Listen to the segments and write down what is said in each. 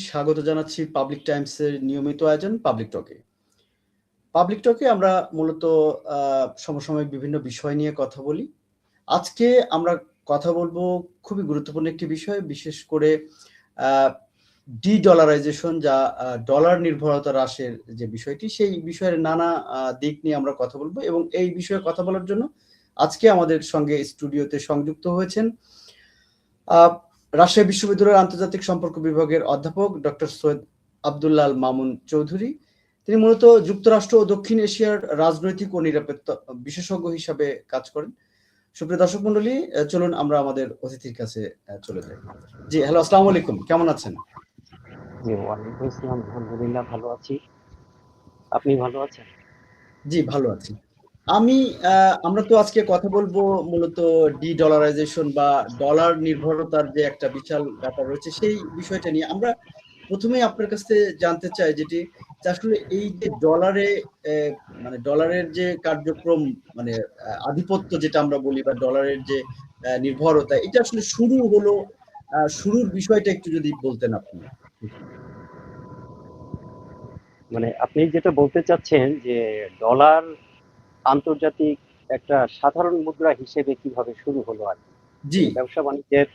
স্বাগত জানাচ্ছি পাবলিক টাইমসের নিয়মিত আয়োজন পাবলিক টকে। পাবলিক টকে আমরা মূলত সমসাময়িক বিভিন্ন বিষয় নিয়ে কথা বলি। আজকে আমরা কথা বলবো খুবই গুরুত্বপূর্ণ একটি বিষয়, বিশেষ করে ডি-ডলারাইজেশন, যা ডলার নির্ভরতা হ্রাসের যে বিষয়টি, সেই বিষয়ের নানা দিক নিয়ে আমরা কথা বলবো। এবং এই বিষয়ে কথা বলার জন্য আজকে আমাদের সঙ্গে স্টুডিওতে সংযুক্ত হয়েছেন রাজশাহী বিশ্ববিদ্যালয়ের আন্তর্জাতিক সম্পর্ক বিভাগের অধ্যাপক ডক্টর সৈয়দ আব্দুল্লাহ আল মামুন চৌধুরী। তিনি মূলত যুক্তরাষ্ট্র ও দক্ষিণ এশিয়ার রাজনৈতিক ও নিরাপত্তা বিশেষজ্ঞ হিসাবে কাজ করেন। সুপ্রিয় দর্শক মন্ডলী, চলুন আমরা আমাদের অতিথির কাছে চলে যাই। জি, হ্যালো, আসসালামু আলাইকুম, কেমন আছেন? জি, ওয়ালাইকুম আসসালাম, আলহামদুলিল্লাহ ভালো আছি। আপনি ভালো আছেন? জি, ভালো আছি। আমরা তো আজকে কথা বলবো মূলত ডি-ডলারাইজেশন বা ডলার নির্ভরতার যে একটা বিশাল ব্যাপার রয়েছে, সেই বিষয়টা নিয়ে। আমরা প্রথমেই আপনার কাছ থেকে জানতে চাই যেটি, যে আসলে এই যে মানে ডলারের যে কার্যক্রম, মানে আধিপত্য যেটা আমরা বলি, বা ডলারের যে নির্ভরতা, এটা আসলে শুরু হলো, শুরুর বিষয়টা একটু যদি বলতেন আপনি। মানে আপনি যেটা বলতে চাচ্ছেন যে ডলার আন্তর্জাতিক একটা সাধারণ মুদ্রা হিসেবে কিভাবে শুরু হলো আর কি, জি, ব্যবসা বাণিজ্যের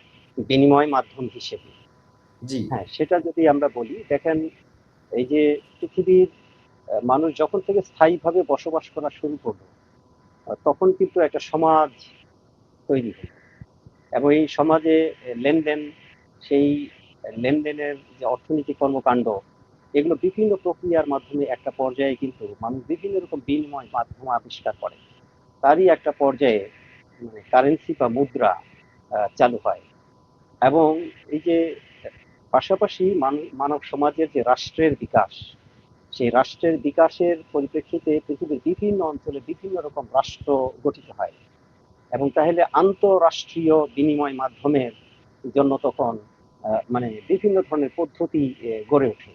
বিনিময় মাধ্যম হিসেবে। জি, হ্যাঁ, সেটা যদি আমরা বলি, দেখেন, এই যে পৃথিবীর মানুষ যখন থেকে স্থায়ীভাবে বসবাস করা শুরু করলো, তখন কিন্তু একটা সমাজ তৈরি হলো, এবং এই সমাজে লেনদেন, সেই লেনদেনের যে অর্থনৈতিক কর্মকাণ্ড, এগুলো বিভিন্ন প্রক্রিয়ার মাধ্যমে একটা পর্যায়ে কিন্তু মানুষ বিভিন্ন রকম বিনিময় মাধ্যম আবিষ্কার করে। তারই একটা পর্যায়ে কারেন্সি বা মুদ্রা চালু হয়। এবং এই যে পাশাপাশি মানব সমাজের যে রাষ্ট্রের বিকাশ, সেই রাষ্ট্রের বিকাশের পরিপ্রেক্ষিতে পৃথিবীর বিভিন্ন অঞ্চলে বিভিন্ন রকম রাষ্ট্র গঠিত হয়, এবং তাহলে আন্তঃরাষ্ট্রীয় বিনিময় মাধ্যমের জন্য তখন বিভিন্ন ধরনের পদ্ধতি গড়ে ওঠে।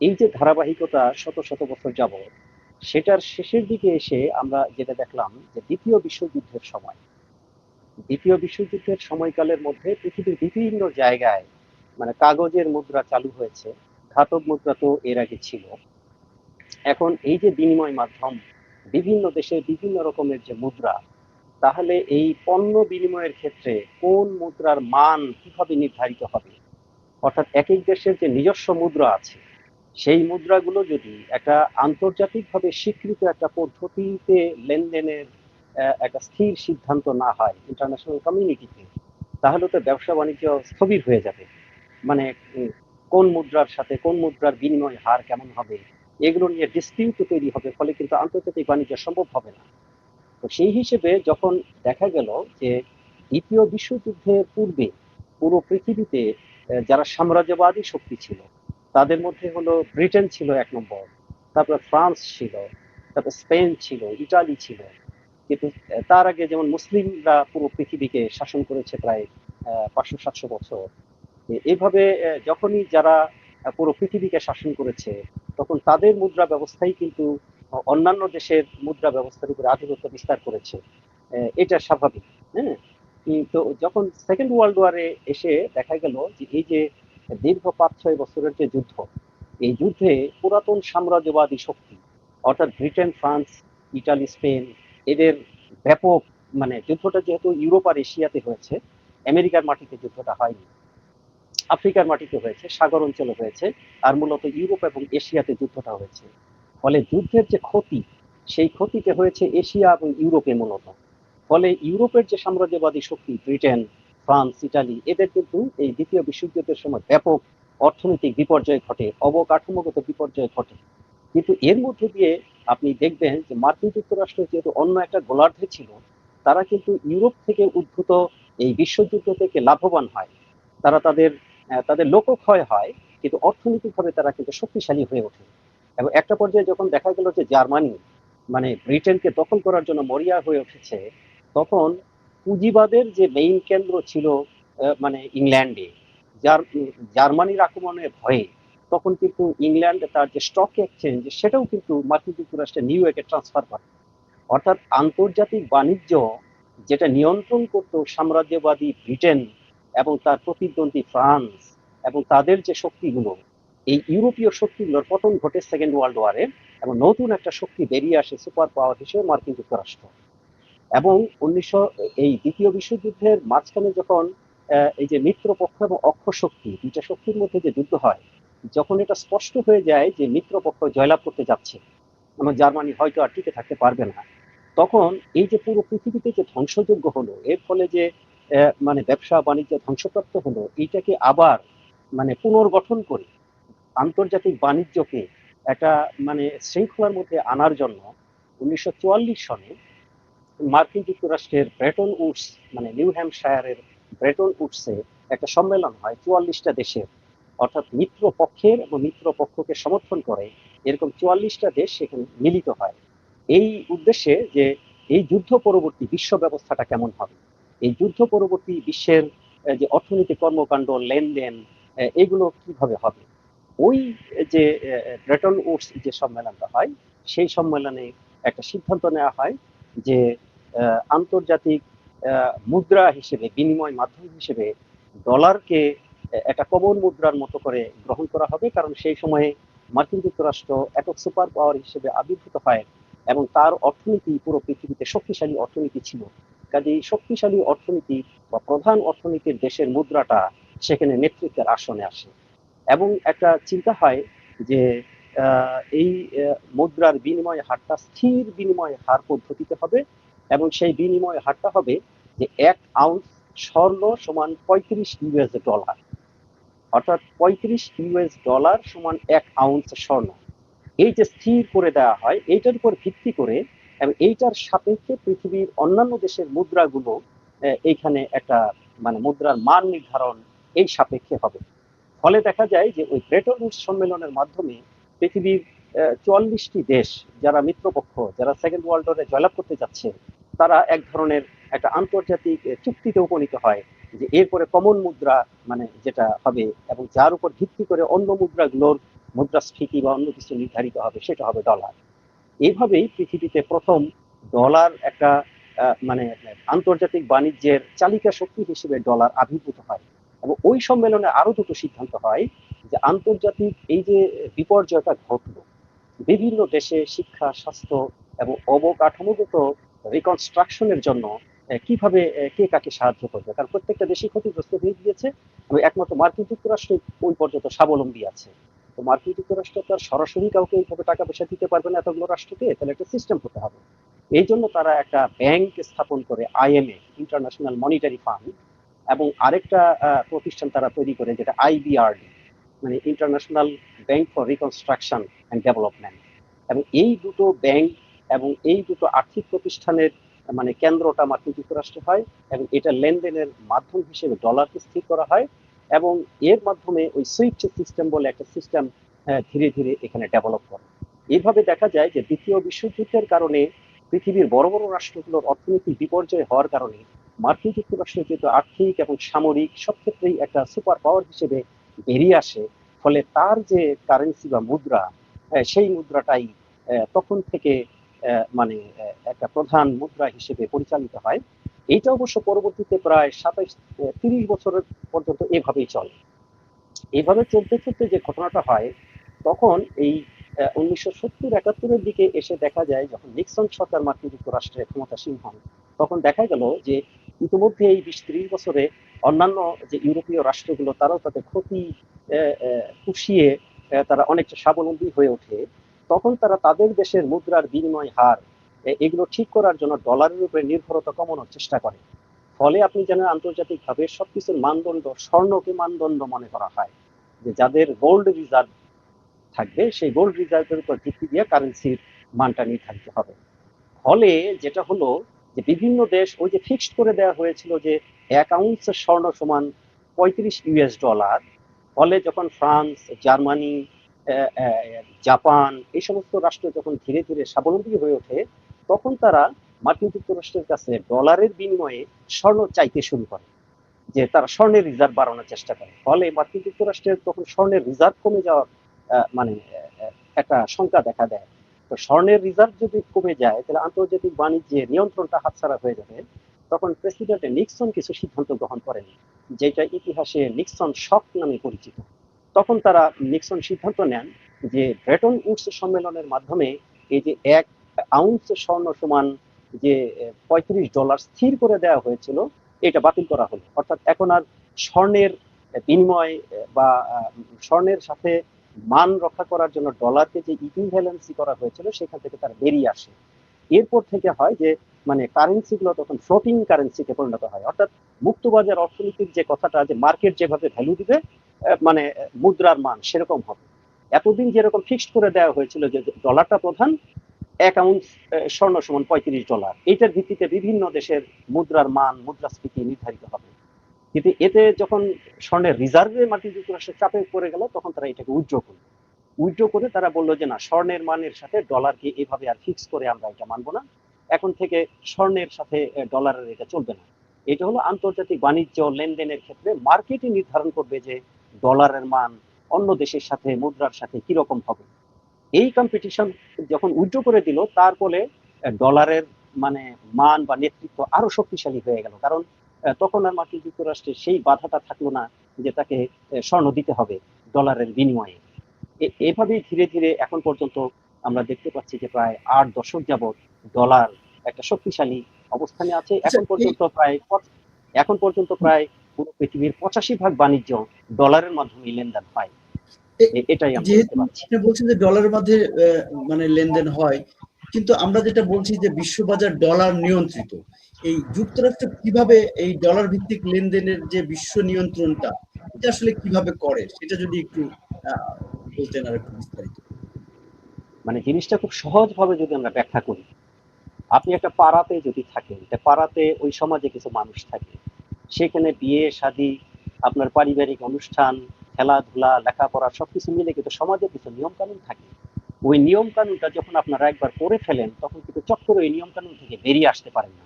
এই যে ধারাবাহিকতা শত শত বছর যাবৎ, সেটার শেষের দিকে এসে আমরা যেটা দেখলাম যে দ্বিতীয় বিশ্বযুদ্ধের সময়কালের মধ্যে পৃথিবীর বিভিন্ন জায়গায় কাগজের মুদ্রা চালু হয়েছে। ধাতব মুদ্রা তো এর আগে ছিল। এখন এই যে বিনিময় মাধ্যম, বিভিন্ন দেশের বিভিন্ন রকমের যে মুদ্রা, তাহলে এই পণ্য বিনিময়ের ক্ষেত্রে কোন মুদ্রার মান কিভাবে নির্ধারিত হবে? অর্থাৎ এক এক দেশের যে নিজস্ব মুদ্রা আছে, সেই মুদ্রাগুলো যদি একটা আন্তর্জাতিকভাবে স্বীকৃত একটা পদ্ধতিতে লেনদেনের একটা স্থির সিদ্ধান্ত না হয় ইন্টারন্যাশনাল কমিউনিটিতে, তাহলে তো ব্যবসা বাণিজ্য স্থবির হয়ে যাবে। মানে কোন মুদ্রার সাথে কোন মুদ্রার বিনিময় হার কেমন হবে, এগুলো নিয়ে ডিসপিউট তৈরি হবে, ফলে কিন্তু আন্তর্জাতিক বাণিজ্য সম্ভব হবে না। তো সেই হিসেবে যখন দেখা গেল যে দ্বিতীয় বিশ্বযুদ্ধের পূর্বে পুরো পৃথিবীতে যারা সাম্রাজ্যবাদী শক্তি ছিল, তাদের মধ্যে হলো ব্রিটেন ছিল এক নম্বর, তারপর ফ্রান্স ছিল, তারপর স্পেন ছিল, ইটালি ছিল। কিন্তু তার আগে যেমন মুসলিমরা পুরো পৃথিবীকে শাসন করেছে প্রায় 500-700 বছর। এইভাবে যখনই যারা পুরো পৃথিবীকে শাসন করেছে, তখন তাদের মুদ্রা ব্যবস্থাই কিন্তু অন্যান্য দেশের মুদ্রা ব্যবস্থার উপরে আধিপত্য বিস্তার করেছে। এটা স্বাভাবিক। হ্যাঁ, কিন্তু যখন সেকেন্ড ওয়ার্ল্ড ওয়ারে এসে দেখা গেল যে এই যে দীর্ঘ 5-6 বছরের যে যুদ্ধ, এই যুদ্ধে পুরাতন সাম্রাজ্যবাদী শক্তি, অর্থাৎ ব্রিটেন, ফ্রান্স, ইটালি, স্পেন, এদের ব্যাপক যুদ্ধটা যেহেতু ইউরোপ আর এশিয়াতে হয়েছে, আমেরিকার মাটিতে যুদ্ধটা হয়নি, আফ্রিকার মাটিতে হয়েছে, সাগর অঞ্চলে হয়েছে, আর মূলত ইউরোপ এবং এশিয়াতে যুদ্ধটা হয়েছে। ফলে যুদ্ধের যে ক্ষতি, সেই ক্ষতিতে হয়েছে এশিয়া এবং ইউরোপে মূলত। ফলে ইউরোপের যে সাম্রাজ্যবাদী শক্তি ব্রিটেন, ফ্রান্স, ইটালি, এদের কিন্তু এই দ্বিতীয় বিশ্বযুদ্ধের সময় ব্যাপক অর্থনৈতিক বিপর্যয় ঘটে, অবকাঠামোগত বিপর্যয় ঘটে। কিন্তু এর মধ্যে দিয়ে আপনি দেখবেন যে মার্কিন যুক্তরাষ্ট্র যেহেতু অন্য একটা গোলার্ধে ছিল, তারা কিন্তু ইউরোপ থেকে উদ্ভূত এই বিশ্বযুদ্ধ থেকে লাভবান হয়। তারা তাদের লোকক্ষয় হয়, কিন্তু অর্থনৈতিকভাবে তারা কিন্তু শক্তিশালী হয়ে ওঠে। এবং একটা পর্যায়ে যখন দেখা গেল যে জার্মানি ব্রিটেনকে দখল করার জন্য মরিয়া হয়ে উঠেছে, তখন পুঁজিবাদের যে মেইন কেন্দ্র ছিল ইংল্যান্ডে, জার্মানির আক্রমণের ভয়ে তখন কিন্তু ইংল্যান্ড তার যে স্টক এক্সচেঞ্জ, সেটাও কিন্তু মার্কিন যুক্তরাষ্ট্রের নিউ ইয়র্কে ট্রান্সফার করে। অর্থাৎ আন্তর্জাতিক বাণিজ্য যেটা নিয়ন্ত্রণ করত সাম্রাজ্যবাদী ব্রিটেন এবং তার প্রতিদ্বন্দ্বী ফ্রান্স, এবং তাদের যে শক্তিগুলো, এই ইউরোপীয় শক্তিগুলোর পতন ঘটে সেকেন্ড ওয়ার্ল্ড ওয়ারে, এবং নতুন একটা শক্তি বেরিয়ে আসে সুপার পাওয়ার হিসেবে মার্কিন যুক্তরাষ্ট্র। এবং এই দ্বিতীয় বিশ্বযুদ্ধের মাঝখানে যখন এই যে মিত্রপক্ষ এবং অক্ষ শক্তি, দুইটা শক্তির মধ্যে যে যুদ্ধ হয়, যখন এটা স্পষ্ট হয়ে যায় যে মিত্রপক্ষ জয়লাভ করতে যাচ্ছে এবং জার্মানি হয়তো আর টিকে থাকতে পারবে না, তখন এই যে পুরো পৃথিবীতে যে ধ্বংসযজ্ঞ হলো, এর ফলে যে মানে ব্যবসা বাণিজ্য ধ্বংসপ্রাপ্ত হলো, এইটাকে আবার মানে পুনর্গঠন করে আন্তর্জাতিক বাণিজ্যকে একটা মানে শৃঙ্খলার মধ্যে আনার জন্য 1944 সনে মার্কিন যুক্তরাষ্ট্রের ব্রেটন উডস, মানে নিউ হ্যাম্পশায়ারের ব্রেটন উডসে একটা সম্মেলন হয় 44টা দেশের, অর্থাৎ মিত্র পক্ষের এবং মিত্র পক্ষকে সমর্থন করে এরকম 44টা দেশ সেখানে মিলিত হয় এই উদ্দেশ্যে যে এই যুদ্ধ পরবর্তী বিশ্ব ব্যবস্থাটা কেমন হবে, এই যুদ্ধ পরবর্তী বিশ্বের যে অর্থনৈতিক কর্মকাণ্ড, লেনদেন, এগুলো কিভাবে হবে। ওই যে ব্রেটন উডস যে সম্মেলনটা হয়, সেই সম্মেলনে একটা সিদ্ধান্ত নেওয়া হয় যে আন্তর্জাতিক মুদ্রা হিসেবে, বিনিময় মাধ্যম হিসেবে ডলারকে একটা কমন মুদ্রার মতো করে গ্রহণ করা হবে, কারণ সেই সময়ে মার্কিন যুক্তরাষ্ট্র একক সুপার পাওয়ার হিসেবে আবির্ভূত হয় এবং তার অর্থনীতি পুরো পৃথিবীতে শক্তিশালী অর্থনীতি ছিল। কাজেই শক্তিশালী অর্থনীতি বা প্রধান অর্থনীতির দেশের মুদ্রাটা সেখানে নেতৃত্বের আসনে আসে এবং একটা চিন্তা হয় যে এই মুদ্রার বিনিময় হারটা স্থির বিনিময় হার পদ্ধতিতে হবে এবং সেই বিনিময় হারটা হবে যে 1 আউন্স স্বর্ণ সমান 35 ইউএস ডলার, অর্থাৎ 35 ইউএস ডলার সমান 1 আউন্স স্বর্ণ। এই যে স্থির করে দেওয়া হয়, এইটার উপর ভিত্তি করে এবং এইটার সাপেক্ষে পৃথিবীর অন্যান্য দেশের মুদ্রাগুলো এইখানে একটা মানে মুদ্রার মান নির্ধারণ এই সাপেক্ষে হবে। ফলে দেখা যায় যে ওই ব্রেটন উডস সম্মেলনের মাধ্যমে পৃথিবীর 44টি দেশ, যারা মিত্রপক্ষ, যারা সেকেন্ড ওয়ার্ল্ড ওয়ারে জয়লাভ করতে যাচ্ছে, তারা এক ধরনের একটা আন্তর্জাতিক চুক্তিতে উপনীত হয় যে এরপরে কমন মুদ্রা মানে যেটা হবে এবং যার উপর ভিত্তি করে অন্য মুদ্রাগুলোর মুদ্রাস্ফীতি বা অন্য কিছু নির্ধারিত হবে, সেটা হবে ডলার। এইভাবেই পৃথিবীতে প্রথম ডলার একটা মানে আন্তর্জাতিক বাণিজ্যের চালিকা শক্তি হিসেবে ডলার আবির্ভূত হয়। এবং ওই সম্মেলনে আরো দুটো সিদ্ধান্ত হয় যে আন্তর্জাতিক এই যে বিপর্যয়টা ঘটলো, বিভিন্ন দেশে শিক্ষা, স্বাস্থ্য এবং অবকাঠামোগত রিকনস্ট্রাকশনের জন্য কিভাবে কে কাকে সাহায্য করবে, কারণ প্রত্যেকটা দেশই ক্ষতিগ্রস্ত হয়ে গিয়েছে এবং একমাত্র মার্কিন যুক্তরাষ্ট্র ওই পর্যন্ত স্বাবলম্বী আছে। তো মার্কিন যুক্তরাষ্ট্র তার সরাসরি কাউকে এইভাবে টাকা পয়সা দিতে পারবে না এতগুলো রাষ্ট্রকে, তাহলে একটা সিস্টেম হতে হবে। এই জন্য তারা একটা ব্যাংক স্থাপন করে, আইএমএফ, ইন্টারন্যাশনাল মনিটারি ফান্ড, এবং আরেকটা প্রতিষ্ঠান তারা তৈরি করে যেটা আইবিআরডি, মানে international bank for reconstruction and development. এবং এই দুটো ব্যাংক এবং এই দুটো আর্থিক প্রতিষ্ঠানের মানে কেন্দ্রটা মার্কিন যুক্তরাষ্ট্রে হয় এবং এটা লেনদেনের মাধ্যম হিসেবে ডলারকে স্থির করা হয় এবং এর মাধ্যমে ওই সুইফট সিস্টেম বলে একটা সিস্টেম ধীরে ধীরে এখানে ডেভেলপ করে। এইভাবে দেখা যায় যে দ্বিতীয় বিশ্বযুদ্ধের কারণে পৃথিবীর বড় বড় রাষ্ট্রগুলোর অর্থনৈতিক বিপর্যয় হওয়ার কারণে মার্কিন যুক্তরাষ্ট্র যেহেতু আর্থিক এবং সামরিক সব ক্ষেত্রেই একটা সুপার পাওয়ার হিসেবে বেরিয়ে আসে, ফলে তার যে কারেন্সি বা মুদ্রা, সেই মুদ্রাটাই তখন থেকে মানে একটা প্রধান মুদ্রা হিসেবে পরিচালিত হয়। এইটা অবশ্য পরবর্তীতে প্রায় 30 বছরের পর্যন্ত এভাবেই চলে। এইভাবে চলতে চলতে যে ঘটনাটা হয়, তখন এই 1970-71-এর দিকে এসে দেখা যায় যখন নিক্সন সরকার মার্কিন যুক্তরাষ্ট্রে ক্ষমতাসীন হন, তখন দেখা গেল যে ইতিমধ্যে এই 20-30 বছরে অন্যান্য যে ইউরোপীয় রাষ্ট্রগুলো তারাও তাদের ক্ষতি পুষিয়ে তারা অনেকটা স্বাবলম্বী হয়ে ওঠে। তখন তারা তাদের দেশের মুদ্রার বিনিময় হার এগুলো ঠিক করার জন্য ডলারের উপরে নির্ভরতা কমানোর চেষ্টা করে। ফলে আপনি জানেন আন্তর্জাতিকভাবে সবকিছুর মানদণ্ড স্বর্ণকে মানদণ্ড মনে করা হয়, যে যাদের গোল্ড রিজার্ভ থাকবে সেই গোল্ড রিজার্ভের উপর ভিত্তি দিয়ে কারেন্সির মানটা নির্ধারিত হবে। ফলে যেটা হলো যে বিভিন্ন দেশ ওই যে ফিক্সড করে দেওয়া হয়েছিল যে 1 আউন্স স্বর্ণ সমান 35 ইউএস ডলার, ফলে যখন ফ্রান্স, জার্মানি, জাপান এই সমস্ত রাষ্ট্র যখন ধীরে ধীরে স্বাবলম্বী হয়ে ওঠে, তখন তারা মার্কিন যুক্তরাষ্ট্রের কাছে ডলারের বিনিময়ে স্বর্ণ চাইতে শুরু করে, যে তারা স্বর্ণের রিজার্ভ বাড়ানোর চেষ্টা করে। ফলে মার্কিন যুক্তরাষ্ট্রের তখন স্বর্ণের রিজার্ভ কমে যাওয়ার মানে একটা শঙ্কা দেখা দেয়। তো স্বর্ণের রিজার্ভ যদি কমে যায় তাহলে আন্তর্জাতিক বাণিজ্যে নিয়ন্ত্রণটা হাতছাড়া হয়ে যাবে তখন প্রেসিডেন্ট নিক্সন কিছু সিদ্ধান্ত গ্রহণ করেন, যেটা ইতিহাসে নিক্সন শক নামে পরিচিত। তখন তারা নিক্সন সিদ্ধান্ত নেন যে ব্রেটন উডস সম্মেলনের মাধ্যমে এই যে 1 আউন্স স্বর্ণ সমান যে $35 স্থির করে দেওয়া হয়েছিল, এটা বাতিল করা হলো। অর্থাৎ এখন আর স্বর্ণের বিনিময় বা স্বর্ণের সাথে মান রক্ষা করার জন্য ডলারকে যে ইকুইভ্যালেন্সি করা হয়েছিল সেখান থেকে তারা বেরিয়ে আসে। এরপর থেকে হয় যে মানে কারেন্সি গুলো তখন ফ্লোটিং কারেন্সিতে পরিণত হয়। অর্থাৎ মুক্তবাজার অর্থনীতির যে কথাটা, যে মার্কেট যেভাবে ভ্যালু দিবে মানে মুদ্রার মান সেরকম হবে। এতদিন যেরকম ফিক্সড করে দেওয়া হয়েছিল যে ডলারটা প্রধান, 1 আউন্স স্বর্ণ সমান $35, এইটার ভিত্তিতে বিভিন্ন দেশের মুদ্রার মান, মুদ্রাস্ফীতি নির্ধারিত হবে। কিন্তু এতে যখন স্বর্ণের রিজার্ভে মার্কিন যুক্তরাষ্ট্রের চাপে পড়ে গেল, তখন তারা এটাকে উইথড্র করে তারা বললো যে না, স্বর্ণের মানের সাথে ডলারকে এভাবে আর ফিক্স করে আমরা এটা মানবো না, এখন থেকে স্বর্ণের সাথে ডলারের এটা চলবে না। এটা হলো আন্তর্জাতিক বাণিজ্য লেনদেনের ক্ষেত্রে মার্কেটই নির্ধারণ করবে যে ডলারের মান অন্য দেশের সাথে, মুদ্রার সাথে কিরকম হবে। এই কম্পিটিশন যখন উইথড্র করে দিল, তার ফলে ডলারের মানে মান বা নেতৃত্ব আরো শক্তিশালী হয়ে গেল। কারণ তখন আর মার্কিন যুক্তরাষ্ট্রের সেই বাধাটা থাকলো না যে তাকে স্বর্ণ দিতে হবে ডলারের বিনিময়ে। এভাবেই ধীরে ধীরে এখন পর্যন্ত আমরা দেখতে পাচ্ছি যে প্রায় 8 দশক যাবৎ ডলার একটা শক্তিশালী অবস্থানে আছে। আচ্ছা, এখন পর্যন্ত প্রায় পুরো পৃথিবীর 85% বাণিজ্য ডলারের মাধ্যমে লেনদেন হয়। এটাই আমরা দেখতে যেহেতু পাচ্ছি। আপনি বলছেন যে ডলারের মধ্যে মানে লেনদেন হয়, কিন্তু আমরা যেটা বলছি যে বিশ্ববাজার ডলার নিয়ন্ত্রিত, এই যুক্তরাষ্ট্র কিভাবে এই ডলার ভিত্তিক লেনদেনের যে বিশ্ব নিয়ন্ত্রণটা এটা আসলে কিভাবে করে, সেটা যদি একটু বলতেন আর একটু বিস্তারিত। মানে জিনিসটা খুব সহজভাবে যদি আমরা ব্যাখ্যা করি, আপনি একটা পাড়াতে যদি থাকেন, পাড়াতে ওই সমাজে কিছু মানুষ থাকে, সেখানে বিয়ে শাদী, আপনার পারিবারিক অনুষ্ঠান, খেলাধুলা, লেখাপড়া সবকিছু মিলে কিন্তু সমাজের কিছু নিয়ম কানুন থাকে। ওই নিয়ম কানুনটা যখন আপনারা একবার করে ফেলেন, তখন কিন্তু চট করে ওই নিয়ম কানুন থেকে বেরিয়ে আসতে পারেন না।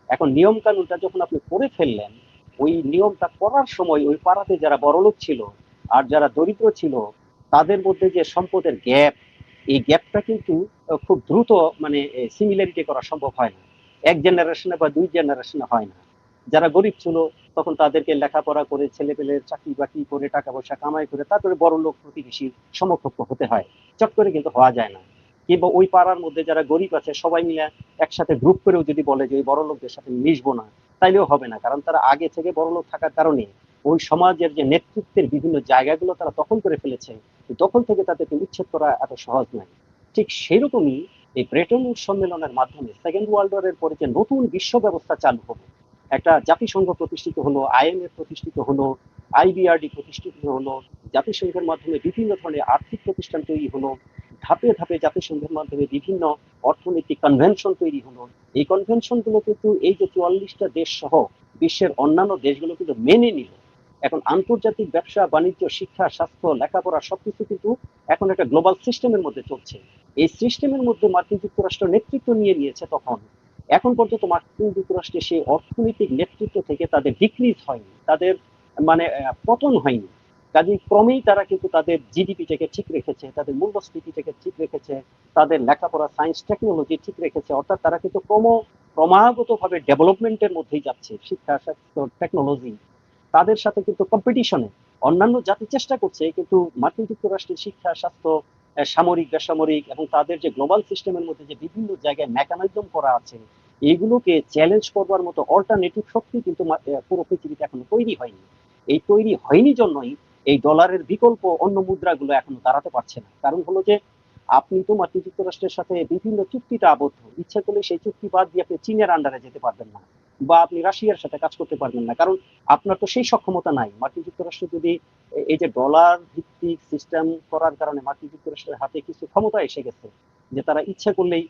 এখন নিয়ম কানুনটা যখন আপনি করে ফেললেন, ওই নিয়মটা করার সময় ওই পাড়াতে যারা বড়লোক ছিল আর যারা দরিদ্র ছিল, তাদের মধ্যে যে সম্পদের গ্যাপ, এই গ্যাপটা কিন্তু খুব দ্রুত মানে সিমিলারিটি করা সম্ভব হয় না। 1 জেনারেশনে বা 2 জেনারেশনে হয় না। যারা গরিব ছিল তখন তাদেরকে লেখাপড়া করে, ছেলে পেলের চাকরি বাকরি করে, টাকা পয়সা কামাই করে তারপরে বড় লোক প্রতিবেশীর সমকক্ষ হতে হয়। চট করে কিন্তু হওয়া যায় না। কিংবা ওই পাড়ার মধ্যে যারা গরিব আছে সবাই মিলে একসাথে গ্রুপ করেও যদি বলে যে ওই বড় লোকদের সাথে মিশবো না, তাইলেও হবে না। কারণ তারা আগে থেকে বড় লোক থাকার কারণে ওই সমাজের যে নেতৃত্বের বিভিন্ন জায়গাগুলো তারা দখল করে ফেলেছে, দখল থেকে তাদেরকে উচ্ছেদ করা এত সহজ নয়। ঠিক সেরকমই এই ব্রেটন উড সম্মেলনের মাধ্যমে সেকেন্ড ওয়ার্ল্ড ওয়ারের পরে যে নতুন বিশ্ব ব্যবস্থা চালু হবে, একটা জাতিসংঘ প্রতিষ্ঠিত হলো, IMF প্রতিষ্ঠিত হলো, IBRD প্রতিষ্ঠিত হলো, জাতিসংঘের মাধ্যমে বিভিন্ন ধরনের আর্থিক প্রতিষ্ঠান তৈরি হলো, ধাপে ধাপে জাতিসংঘের মাধ্যমে বিভিন্ন অর্থনৈতিক কনভেনশন তৈরি হলো। এই কনভেনশন গুলো কিন্তু এই যে 44টা দেশ সহ বিশ্বের অন্যান্য দেশগুলো কিন্তু মেনে নিল। এখন আন্তর্জাতিক ব্যবসা বাণিজ্য, শিক্ষা, স্বাস্থ্য, লেখাপড়া সবকিছু কিন্তু এখন একটা গ্লোবাল সিস্টেমের মধ্যে চলছে। এই সিস্টেমের মধ্যে মার্কিন যুক্তরাষ্ট্র নেতৃত্ব নিয়ে নিয়েছে। তখন এখন পর্যন্ত মার্কিন যুক্তরাষ্ট্রের সেই অর্থনৈতিক নেতৃত্ব থেকে তাদের ডিক্রিজ হয়নি, তাদের মানে পতন হয়নি। কাজেই ক্রমেই তারা কিন্তু তাদের জিডিপিটাকে ঠিক রেখেছে, তাদের মূল্যস্ফীতিটাকে ঠিক রেখেছে, তাদের লেখাপড়া, সায়েন্স, টেকনোলজি ঠিক রেখেছে। অর্থাৎ তারা কিন্তু ক্রমাগত ভাবে ডেভেলপমেন্টের মধ্যেই যাচ্ছে। শিক্ষা, স্বাস্থ্য, টেকনোলজি, তাদের সাথে কিন্তু কম্পিটিশনে অন্যান্য জাতি চেষ্টা করছে, কিন্তু মার্কিন যুক্তরাষ্ট্রের শিক্ষা, স্বাস্থ্য, সামরিক, বেসামরিক এবং তাদের যে গ্লোবাল সিস্টেমের মধ্যে যে বিভিন্ন জায়গায় মেকানিজম করা আছে, এগুলোকে চ্যালেঞ্জ করবার মতো অল্টারনেটিভ শক্তি কিন্তু পুরো পৃথিবীতে এখনো তৈরি হয়নি। এই তৈরি হয়নি জন্যই এই ডলারের বিকল্প অন্য মুদ্রাগুলো এখনো দাঁড়াতে পারছে না। কারণ হলো যে আপনি তো মার্কিন যুক্তরাষ্ট্রের সাথে বিভিন্ন চুক্তিতে আবদ্ধ, ইচ্ছে করলে সেই চুক্তি বাদ দিয়ে আপনি চীনের আন্ডারে যেতে পারবেন না, বা আপনি রাশিয়ার সাথে কাজ করতে পারবেন না, কারণ আপনার তো সেই সক্ষমতা নাই। মার্কিন যুক্তরাষ্ট্র যদি এই যে ডলার ভিত্তিক সিস্টেম করার কারণে মার্কিন যুক্তরাষ্ট্রের হাতে কিছু ক্ষমতা এসে গেছে, যে তারা ইচ্ছা করলেই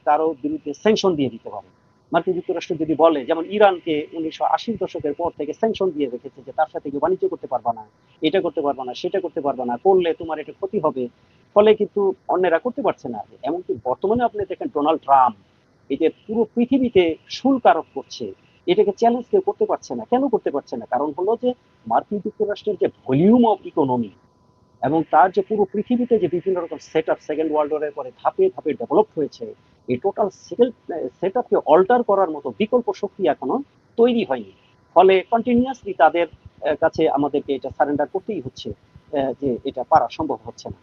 কারো বিরুদ্ধে স্যাংশন দিয়ে দিতে পারে। মার্কিন যুক্তরাষ্ট্র যদি বলে, যেমন ইরানকে 1980 দশকের পর থেকে স্যাংশন দিয়ে রেখেছে যে তার সাথে কেউ বাণিজ্য করতে পারবা না, এটা করতে পারবা না, সেটা করতে পারবা না, করলে তোমার এটা ক্ষতি হবে, ফলে কিন্তু অন্যেরা করতে পারছে না। এমনকি বর্তমানে আপনি দেখেন ডোনাল্ড ট্রাম্প এই যে পুরো পৃথিবীতে শুল্ক আরোপ করছে, এটাকে চ্যালেঞ্জ কেউ করতে পারছে না। কেন করতে পারছে না? কারণ হলো যে মার্কিন যুক্তরাষ্ট্রের যে ভলিউম অফ ইকোনমি এবং তার যে পুরো পৃথিবীতে যে বিভিন্ন রকম সেট আপ সেকেন্ড ওয়ার্ল্ড ওয়ারের পরে ধাপে ধাপে ডেভেলপ হয়েছে, এই টোটাল সেট আপকে অল্টার করার মতো বিকল্প শক্তি এখনো তৈরি হয়নি। ফলে কন্টিনিউয়াসলি তাদের কাছে আমাদেরকে এটা সারেন্ডার করতেই হচ্ছে, যে এটা পারা সম্ভব হচ্ছে না।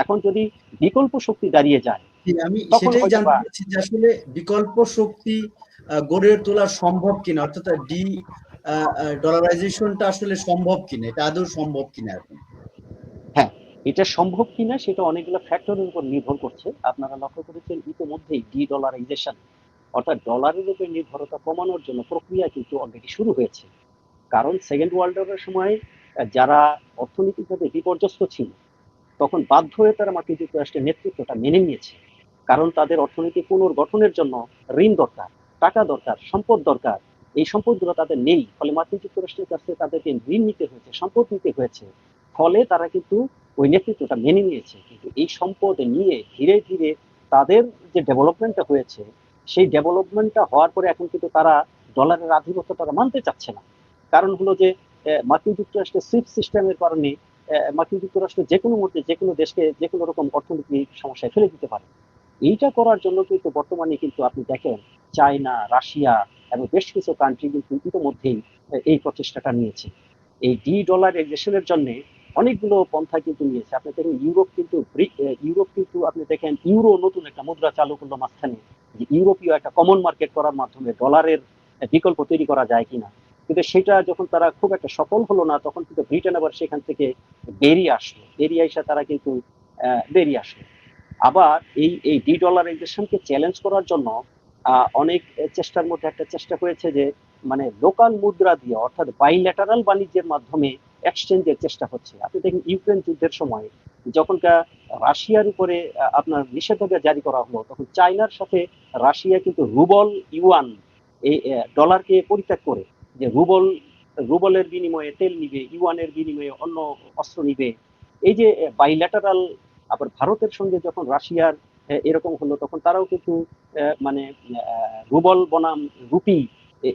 এখন যদি বিকল্প শক্তি দাঁড়িয়ে যায় জি, আমি তখন সেটাই হয়তো জানতে বা চাচ্ছি যে আসলে বিকল্প শক্তি গড়ে তোলা সম্ভব কিনা, অর্থাৎ ডি ডলারাইজেশনটা আসলে সম্ভব কিনা, এটা আদৌ সম্ভব কিনা এখন। হ্যাঁ, এটা সম্ভব কিনা সেটা অনেকগুলো ফ্যাক্টরের উপর নির্ভর করছে। আপনারা লক্ষ্য করেছেন ইতিমধ্যেই ডি ডলারাইজেশন অর্থাৎ ডলারের উপর নির্ভরতা কমানোর জন্য প্রক্রিয়া কিন্তু অলরেডি শুরু হয়েছে। কারণ সেকেন্ড ওয়ার্ল্ড ওয়ারের সময় যারা অর্থনৈতিকভাবে বিপর্যস্ত ছিল তখন বাধ্য হয়ে তারা মার্কিন যুক্তরাষ্ট্রের নেতৃত্বটা মেনে নিয়েছে। কারণ তাদের অর্থনৈতিক পুনর্গঠনের জন্য ঋণ দরকার, টাকা দরকার, সম্পদ দরকার। এই সম্পদগুলো তাদের নেই, ফলে মার্কিন যুক্তরাষ্ট্রের কাছে তাদেরকে ঋণ নিতে হয়েছে, সম্পদ নিতে হয়েছে। ফলে তারা কিন্তু ওই নেতৃত্বটা মেনে নিয়েছে, কিন্তু এই সম্পদ নিয়ে ধীরে ধীরে তাদের যে ডেভেলপমেন্টটা হয়েছে সেই ডেভেলপমেন্টটা হওয়ার পরে এখন কিন্তু তারা ডলারের আধিপত্য তারা মানতে চাচ্ছে না। কারণ হলো যে মার্কিন যুক্তরাষ্ট্রের সুইফট সিস্টেমের কারণে মার্কিন যুক্তরাষ্ট্র যে কোনো মুহূর্তে যে কোনো দেশকে যে কোনো রকম অর্থনৈতিক সমস্যায় ফেলে দিতে পারে। এইটা করার জন্য কিন্তু বর্তমানে কিন্তু আপনি দেখেন চায়না, রাশিয়া এবং বেশ কিছু কান্ট্রি কিন্তু ইতিমধ্যেই এই প্রচেষ্টাটা নিয়েছে। এই ডি ডলারাইজেশনের জন্য অনেকগুলো পন্থা কিন্তু নিয়েছে। আপনি দেখেন ইউরোপ কিন্তু আপনি দেখেন ইউরো নতুন একটা মুদ্রা চালু করলো মাঝখানে, যে ইউরোপীয় একটা কমন মার্কেট করার মাধ্যমে ডলারের বিকল্প তৈরি করা যায় কিনা। কিন্তু সেটা যখন তারা খুব একটা সফল হলো না তখন কিন্তু ব্রিটেন আবার সেখান থেকে বেরিয়ে আসা তারা কিন্তু বেরিয়ে আসলো। আবার এই ডি ডলারাইজেশনকে চ্যালেঞ্জ করার জন্য অনেক চেষ্টার মধ্যে একটা চেষ্টা হয়েছে যে মানে লোকাল মুদ্রা দিয়ে অর্থাৎ বাইল্যাটারাল বাণিজ্যের মাধ্যমে এক্সচেঞ্জের চেষ্টা হচ্ছে। আপনি দেখেন ইউক্রেন যুদ্ধের সময় যখনকার রাশিয়ার উপরে আপনার নিষেধাজ্ঞা জারি করা হলো তখন চায়নার সাথে রাশিয়া কিন্তু রুবল ইউয়ান এই ডলারকে পরিত্যাগ করে যে রুবলের বিনিময়ে তেল নিবে, ইউয়ানের বিনিময়ে অন্য অস্ত্র নিবে। এই যে বাইল্যাটারাল, আবার ভারতের সঙ্গে যখন রাশিয়ার এরকম হলো তখন তারাও কিন্তু মানে রুবল বনাম রুপি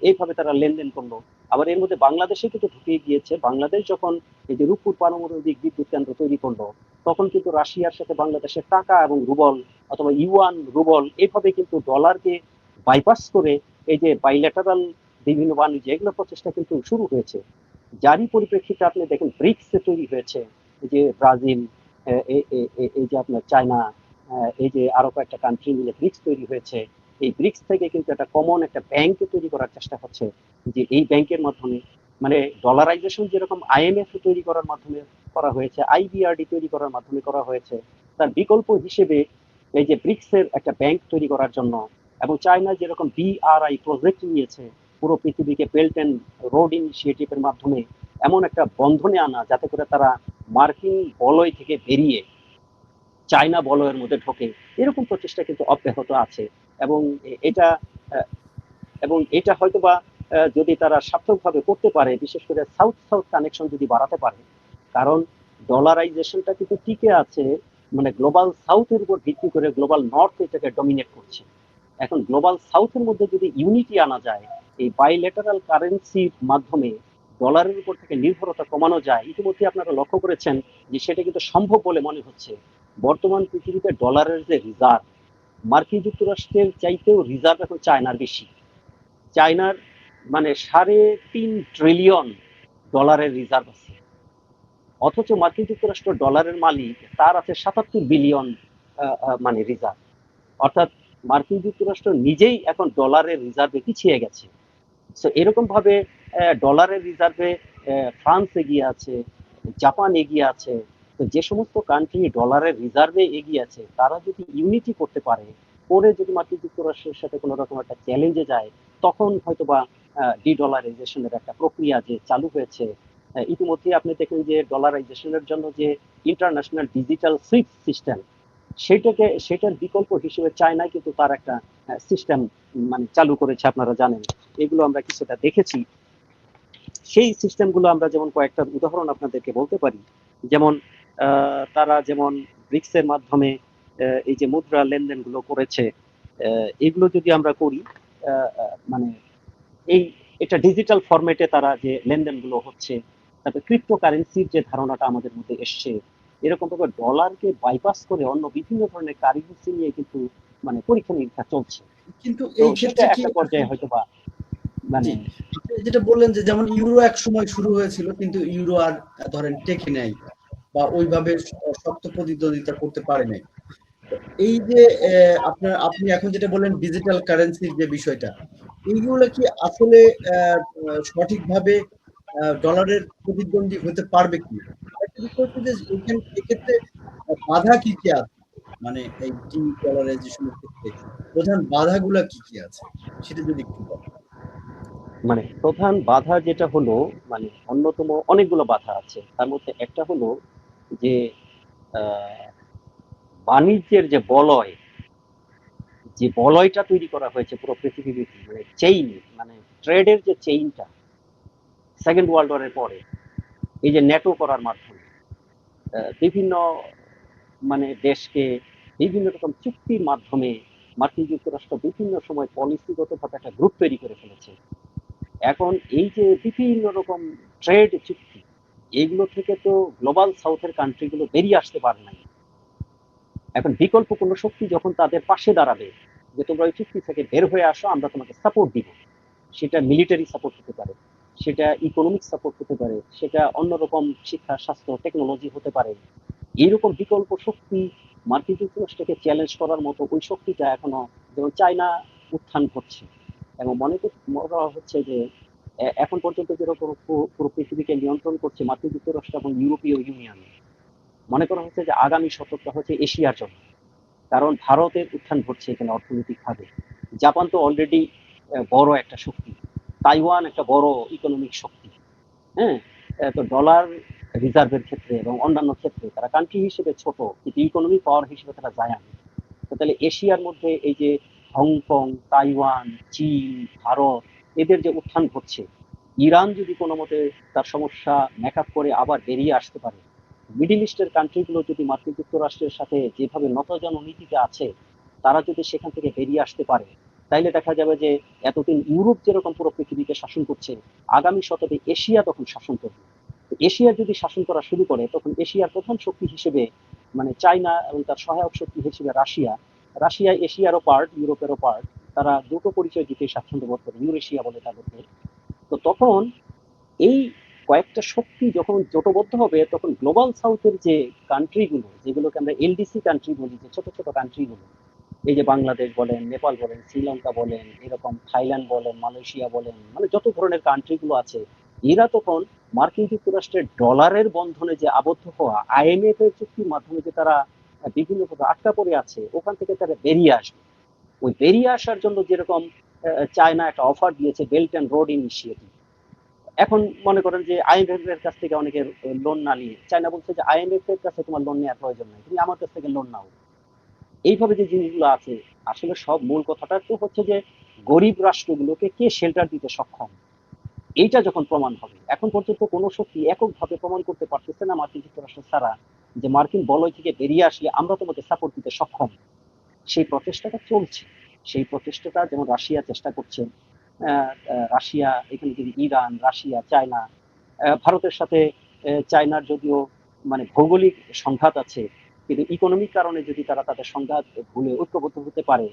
এইভাবে তারা লেনদেন করলো। আবার এর মধ্যে বাংলাদেশে কিন্তু ঢুকে গিয়েছে। বাংলাদেশ যখন এই যে রূপপুর পারমাণবিক বিদ্যুৎ কেন্দ্র তৈরি করলো তখন কিন্তু রাশিয়ার সাথে বাংলাদেশের টাকা এবং রুবল অথবা ইউয়ান রুবল এইভাবে কিন্তু ডলারকে বাইপাস করে এই যে বাইল্যাটারাল বিভিন্ন বাণিজ্য এগুলো প্রচেষ্টা কিন্তু শুরু হয়েছে। যারই পরিপ্রেক্ষিতে আপনি দেখেন ব্রিক্স তৈরি হয়েছে, এই যে ব্রাজিল, এই যে আপনার চায়না, এই যে আরো কয়েকটা কান্ট্রি মিলে ব্রিক্স তৈরি হয়েছে। এই ব্রিক্স থেকে কিন্তু একটা কমন একটা ব্যাংক তৈরি করার চেষ্টা হচ্ছে, যে এই ব্যাংকের মাধ্যমে মানে ডলারাইজেশন যেরকম আইএমএফ তৈরি করার মাধ্যমে করা হয়েছে, আইবিআরডি তৈরি করার মাধ্যমে করা হয়েছে, তার বিকল্প হিসেবে এই যে ব্রিক্স এর একটা ব্যাংক তৈরি করার জন্য। এবং চায়না যেরকম বিআরআই প্রজেক্ট নিয়েছে পুরো পৃথিবীকে বেল্ট অ্যান্ড রোড ইনিশিয়েটিভের মাধ্যমে এমন একটা বন্ধনে আনা যাতে করে তারা মার্কিন বলয় থেকে বেরিয়ে চায়না বলয়ের মধ্যে ঢোকে, এরকম প্রচেষ্টা কিন্তু অব্যাহত আছে। এবং এটা এবং এটা হয়তোবা যদি তারা সার্থকভাবে করতে পারে, বিশেষ করে সাউথ সাউথ কানেকশন যদি বাড়াতে পারে। কারণ ডলারাইজেশনটা কিন্তু টিকে আছে মানে গ্লোবাল সাউথের উপর ভিত্তি করে গ্লোবাল নর্থ এটাকে ডমিনেট করছে। এখন গ্লোবাল সাউথের মধ্যে যদি ইউনিটি আনা যায়, এই বাইলেটারাল কারেন্সির মাধ্যমে ডলারের উপর থেকে নির্ভরতা কমানো যায়, ইতিমধ্যে আপনারা লক্ষ্য করেছেন যে সেটা কিন্তু সম্ভব বলে মনে হচ্ছে। বর্তমান পৃথিবীতে ডলারের যে রিজার্ভ মার্কিন যুক্তরাষ্ট্রের চাইতেও রিজার্ভ এখন চায়নার বেশি। চায়নার মানে ৩.৫ ট্রিলিয়ন ডলারের রিজার্ভ আছে, অথচ মার্কিন যুক্তরাষ্ট্র ডলারের মালিক, তার আছে ৭৭ বিলিয়ন মানে রিজার্ভ। অর্থাৎ মার্কিন যুক্তরাষ্ট্র নিজেই এখন ডলারের রিজার্ভে পিছিয়ে গেছে। তো এরকম ভাবে ডলারের রিজার্ভে ফ্রান্স এগিয়ে আছে, জাপান এগিয়ে আছে। তো যে সমস্ত কান্ট্রি ডলারের রিজার্ভে এগিয়ে আছে তারা যদি ইউনিটি করতে পারে, করে যদি মার্কিন যুক্তরাষ্ট্রের সাথে কোনো রকম একটা চ্যালেঞ্জে যায়, তখন হয়তোবা ডি ডলারাইজেশনের একটা প্রক্রিয়া যে চালু হয়েছে। ইতিমধ্যে আপনি দেখেন যে ডলারাইজেশনের জন্য যে ইন্টারন্যাশনাল ডিজিটাল সুইফট সিস্টেম, সেটার বিকল্প হিসেবে চায়না কিন্তু তার একটা সিস্টেম মানে চালু করেছে, আপনারা জানেন। এগুলো আমরা কিছুটা দেখেছি। সেই সিস্টেমগুলো আমরা যেমন কয়েকটা উদাহরণ আপনাদেরকে বলতে পারি। যেমন তারা যেমন ব্রিক্স এর মাধ্যমে এই যে মুদ্রা লেনদেনগুলো করেছে, এগুলো যদি আমরা করি মানে এই এটা ডিজিটাল ফরম্যাটে তারা যে লেনদেনগুলো হচ্ছে, তারপরে ক্রিপ্টোকারেন্সির যে ধারণাটা আমাদের মধ্যে এসছে, এরকম ভাবে ডলারকে বাইপাস করে অন্য বিভিন্ন ধরনের কারেন্সি নিয়ে কিন্তু মানে পরীক্ষা নিরীক্ষা চলছে। কিন্তু তো এই সেটা ক্ষেত্রে কি একটা পর্যায়ে হয়তো বা মানে জি, আপনি যেটা বললেন যে যেমন ইউরো এক সময় শুরু হয়েছিল কিন্তু ইউরো আর ধরেন টেকে নাই বা ওইভাবে শক্ত প্রতিদ্বন্দ্বিতা করতে পারে নাই। তো এই যে আপনি এখন যেটা বললেন ডিজিটাল কারেন্সির যে বিষয়টা, এইগুলো কি আসলে সঠিকভাবে ডলারের প্রতিদ্বন্দ্বী হতে পারবে কি? আরেকটা বিষয় হচ্ছে যে এক্ষেত্রে বাধা কি, কি আছে? মানে এই ডি-ডলারাইজেশন এর ক্ষেত্রে প্রধান বাধাগুলা কি, কি আছে? সেটা যদি একটু বলেন। মানে প্রধান বাধা যেটা হলো, মানে অন্যতম অনেকগুলো বাধা আছে। তার মধ্যে একটা হলো যে আহ, বাণিজ্যের যে বলয়টা তৈরি করা হয়েছে পুরো পৃথিবীব্যাপী, মানে চেইন, মানে ট্রেডের যে চেইনটা সেকেন্ড ওয়ার্ল্ড ওয়ারের পরে এই যে নেটো করার মাধ্যমে বিভিন্ন মানে দেশকে বিভিন্ন রকম চুক্তির মাধ্যমে মার্কিন যুক্তরাষ্ট্র বিভিন্ন সময় পলিসিগতভাবে একটা গ্রুপ তৈরি করে ফেলেছে। এখন এই যে বিভিন্ন রকম ট্রেড চুক্তি, এগুলো থেকে তো গ্লোবাল সাউথের কান্ট্রিগুলো বেরিয়ে আসতে পারে নাই। এখন বিকল্প কোনো শক্তি যখন তাদের পাশে দাঁড়াবে যে তোমরা ওই চুক্তি থেকে বের হয়ে আসো, আমরা তোমাকে সাপোর্ট দিব, সেটা মিলিটারি সাপোর্ট হতে পারে, সেটা ইকোনমিক সাপোর্ট হতে পারে, সেটা অন্যরকম শিক্ষা, স্বাস্থ্য, টেকনোলজি হতে পারে। এইরকম বিকল্প শক্তি মার্কিন যুক্তরাষ্ট্রকে চ্যালেঞ্জ করার মতো ওই শক্তিটা এখনো, যেমন চায়না উত্থান ঘটছে, এবং মনে করা হচ্ছে যে এখন পর্যন্ত যেরকম পুরো পৃথিবীকে নিয়ন্ত্রণ করছে মার্কিন যুক্তরাষ্ট্র এবং ইউরোপীয় ইউনিয়ন, মনে করা হচ্ছে যে আগামী শতকটা হচ্ছে এশিয়ার জন্য। কারণ ভারতের উত্থান ঘটছে এখানে অর্থনৈতিকভাবে, জাপান তো অলরেডি বড় একটা শক্তি, তাইওয়ান একটা বড় ইকোনমিক শক্তি, হ্যাঁ। তো ডলার রিজার্ভের ক্ষেত্রে এবং অন্যান্য ক্ষেত্রে তারা কান্ট্রি হিসেবে ছোট, কিন্তু ইকোনমিক পাওয়ার হিসেবে তারা জায়ান্ট। তো তাহলে এশিয়ার মধ্যে এই যে হংকং, তাইওয়ান, চীন, ভারত, এদের যে উত্থান ঘটছে, ইরান যদি কোনো মতে তার সমস্যা মেকআপ করে আবার বেরিয়ে আসতে পারে, মিডিল ইস্টের কান্ট্রিগুলো যদি মার্কিন যুক্তরাষ্ট্রের সাথে যেভাবে নতজন নীতিতে আছে, তারা যদি সেখান থেকে বেরিয়ে আসতে পারে, তাইলে দেখা যাবে যে এতদিন ইউরোপ যেরকম পুরো পৃথিবীকে শাসন করছে, আগামী শতকে এশিয়া তখন শাসন করবে। এশিয়া যদি শাসন করা শুরু করে, তখন এশিয়ার প্রধান শক্তি হিসেবে মানে চায়না এবং তার সহায়ক শক্তি হিসেবে রাশিয়া এশিয়ারও পার্ট, ইউরোপেরও পার্ট, তারা দুটো পরিচয় দিতে স্বাচ্ছন্দ্য বোধ করে, ইউরেশিয়া বলে তাদেরকে। তো তখন এই কয়েকটা শক্তি যখন জোটবদ্ধ হবে, তখন গ্লোবাল সাউথের যে কান্ট্রিগুলো, যেগুলোকে আমরা এলডিসি কান্ট্রি বলি, যে ছোট ছোট কান্ট্রিগুলো, এই যে বাংলাদেশ বলেন, নেপাল বলেন, শ্রীলঙ্কা বলেন, এরকম থাইল্যান্ড বলেন, মালয়েশিয়া বলেন, মানে যত ধরনের কান্ট্রিগুলো আছে, এরা তখন মার্কিন যুক্তরাষ্ট্রের ডলারের বন্ধনে যে আবদ্ধ হওয়া আইএমএফ এর চুক্তির মাধ্যমে যে তারা বিভিন্নভাবে আটকা পড়ে আছে, ওখান থেকে তারা বেরিয়ে আসবে। ওই বেরিয়ে আসার জন্য যেরকম চায়না একটা অফার দিয়েছে, বেল্ট অ্যান্ড রোড ইনিশিয়েটিভ। এখন মনে করেন যে আইএমএফ এর কাছ থেকে অনেকে লোন না নিয়ে, চায়না বলছে যে আইএমএফ এর কাছে তোমার লোন নেওয়ার প্রয়োজন নাই, তুমি আমার কাছ থেকে লোন নাও। এইভাবে যে জিনিসগুলো আছে, আসলে সব মূল কথাটা তো হচ্ছে যে গরিব রাষ্ট্রগুলোকে কে শেল্টার দিতে সক্ষম, এইটা যখন প্রমাণ হবে। এখন পর্যন্ত কোনো শক্তি এককভাবে প্রমাণ করতে পারতেছে না মার্কিন যুক্তরাষ্ট্র ছাড়া যে মার্কিন বলয় থেকে বেরিয়ে আসলে আমরা তোমাকে সাপোর্ট দিতে সক্ষম। সেই প্রচেষ্টাটা চলছে। সেই প্রচেষ্টাটা যেমন রাশিয়া চেষ্টা করছে, রাশিয়া, এখানে যদি ইরান, রাশিয়া, চায়না, ভারতের সাথে চায়নার যদিও মানে ভৌগোলিক সংঘাত আছে, কিন্তু ইকোনমিক কারণে যদি তারা তাদের সংঘাত ভুলে ঐক্যবদ্ধ হতে পারে,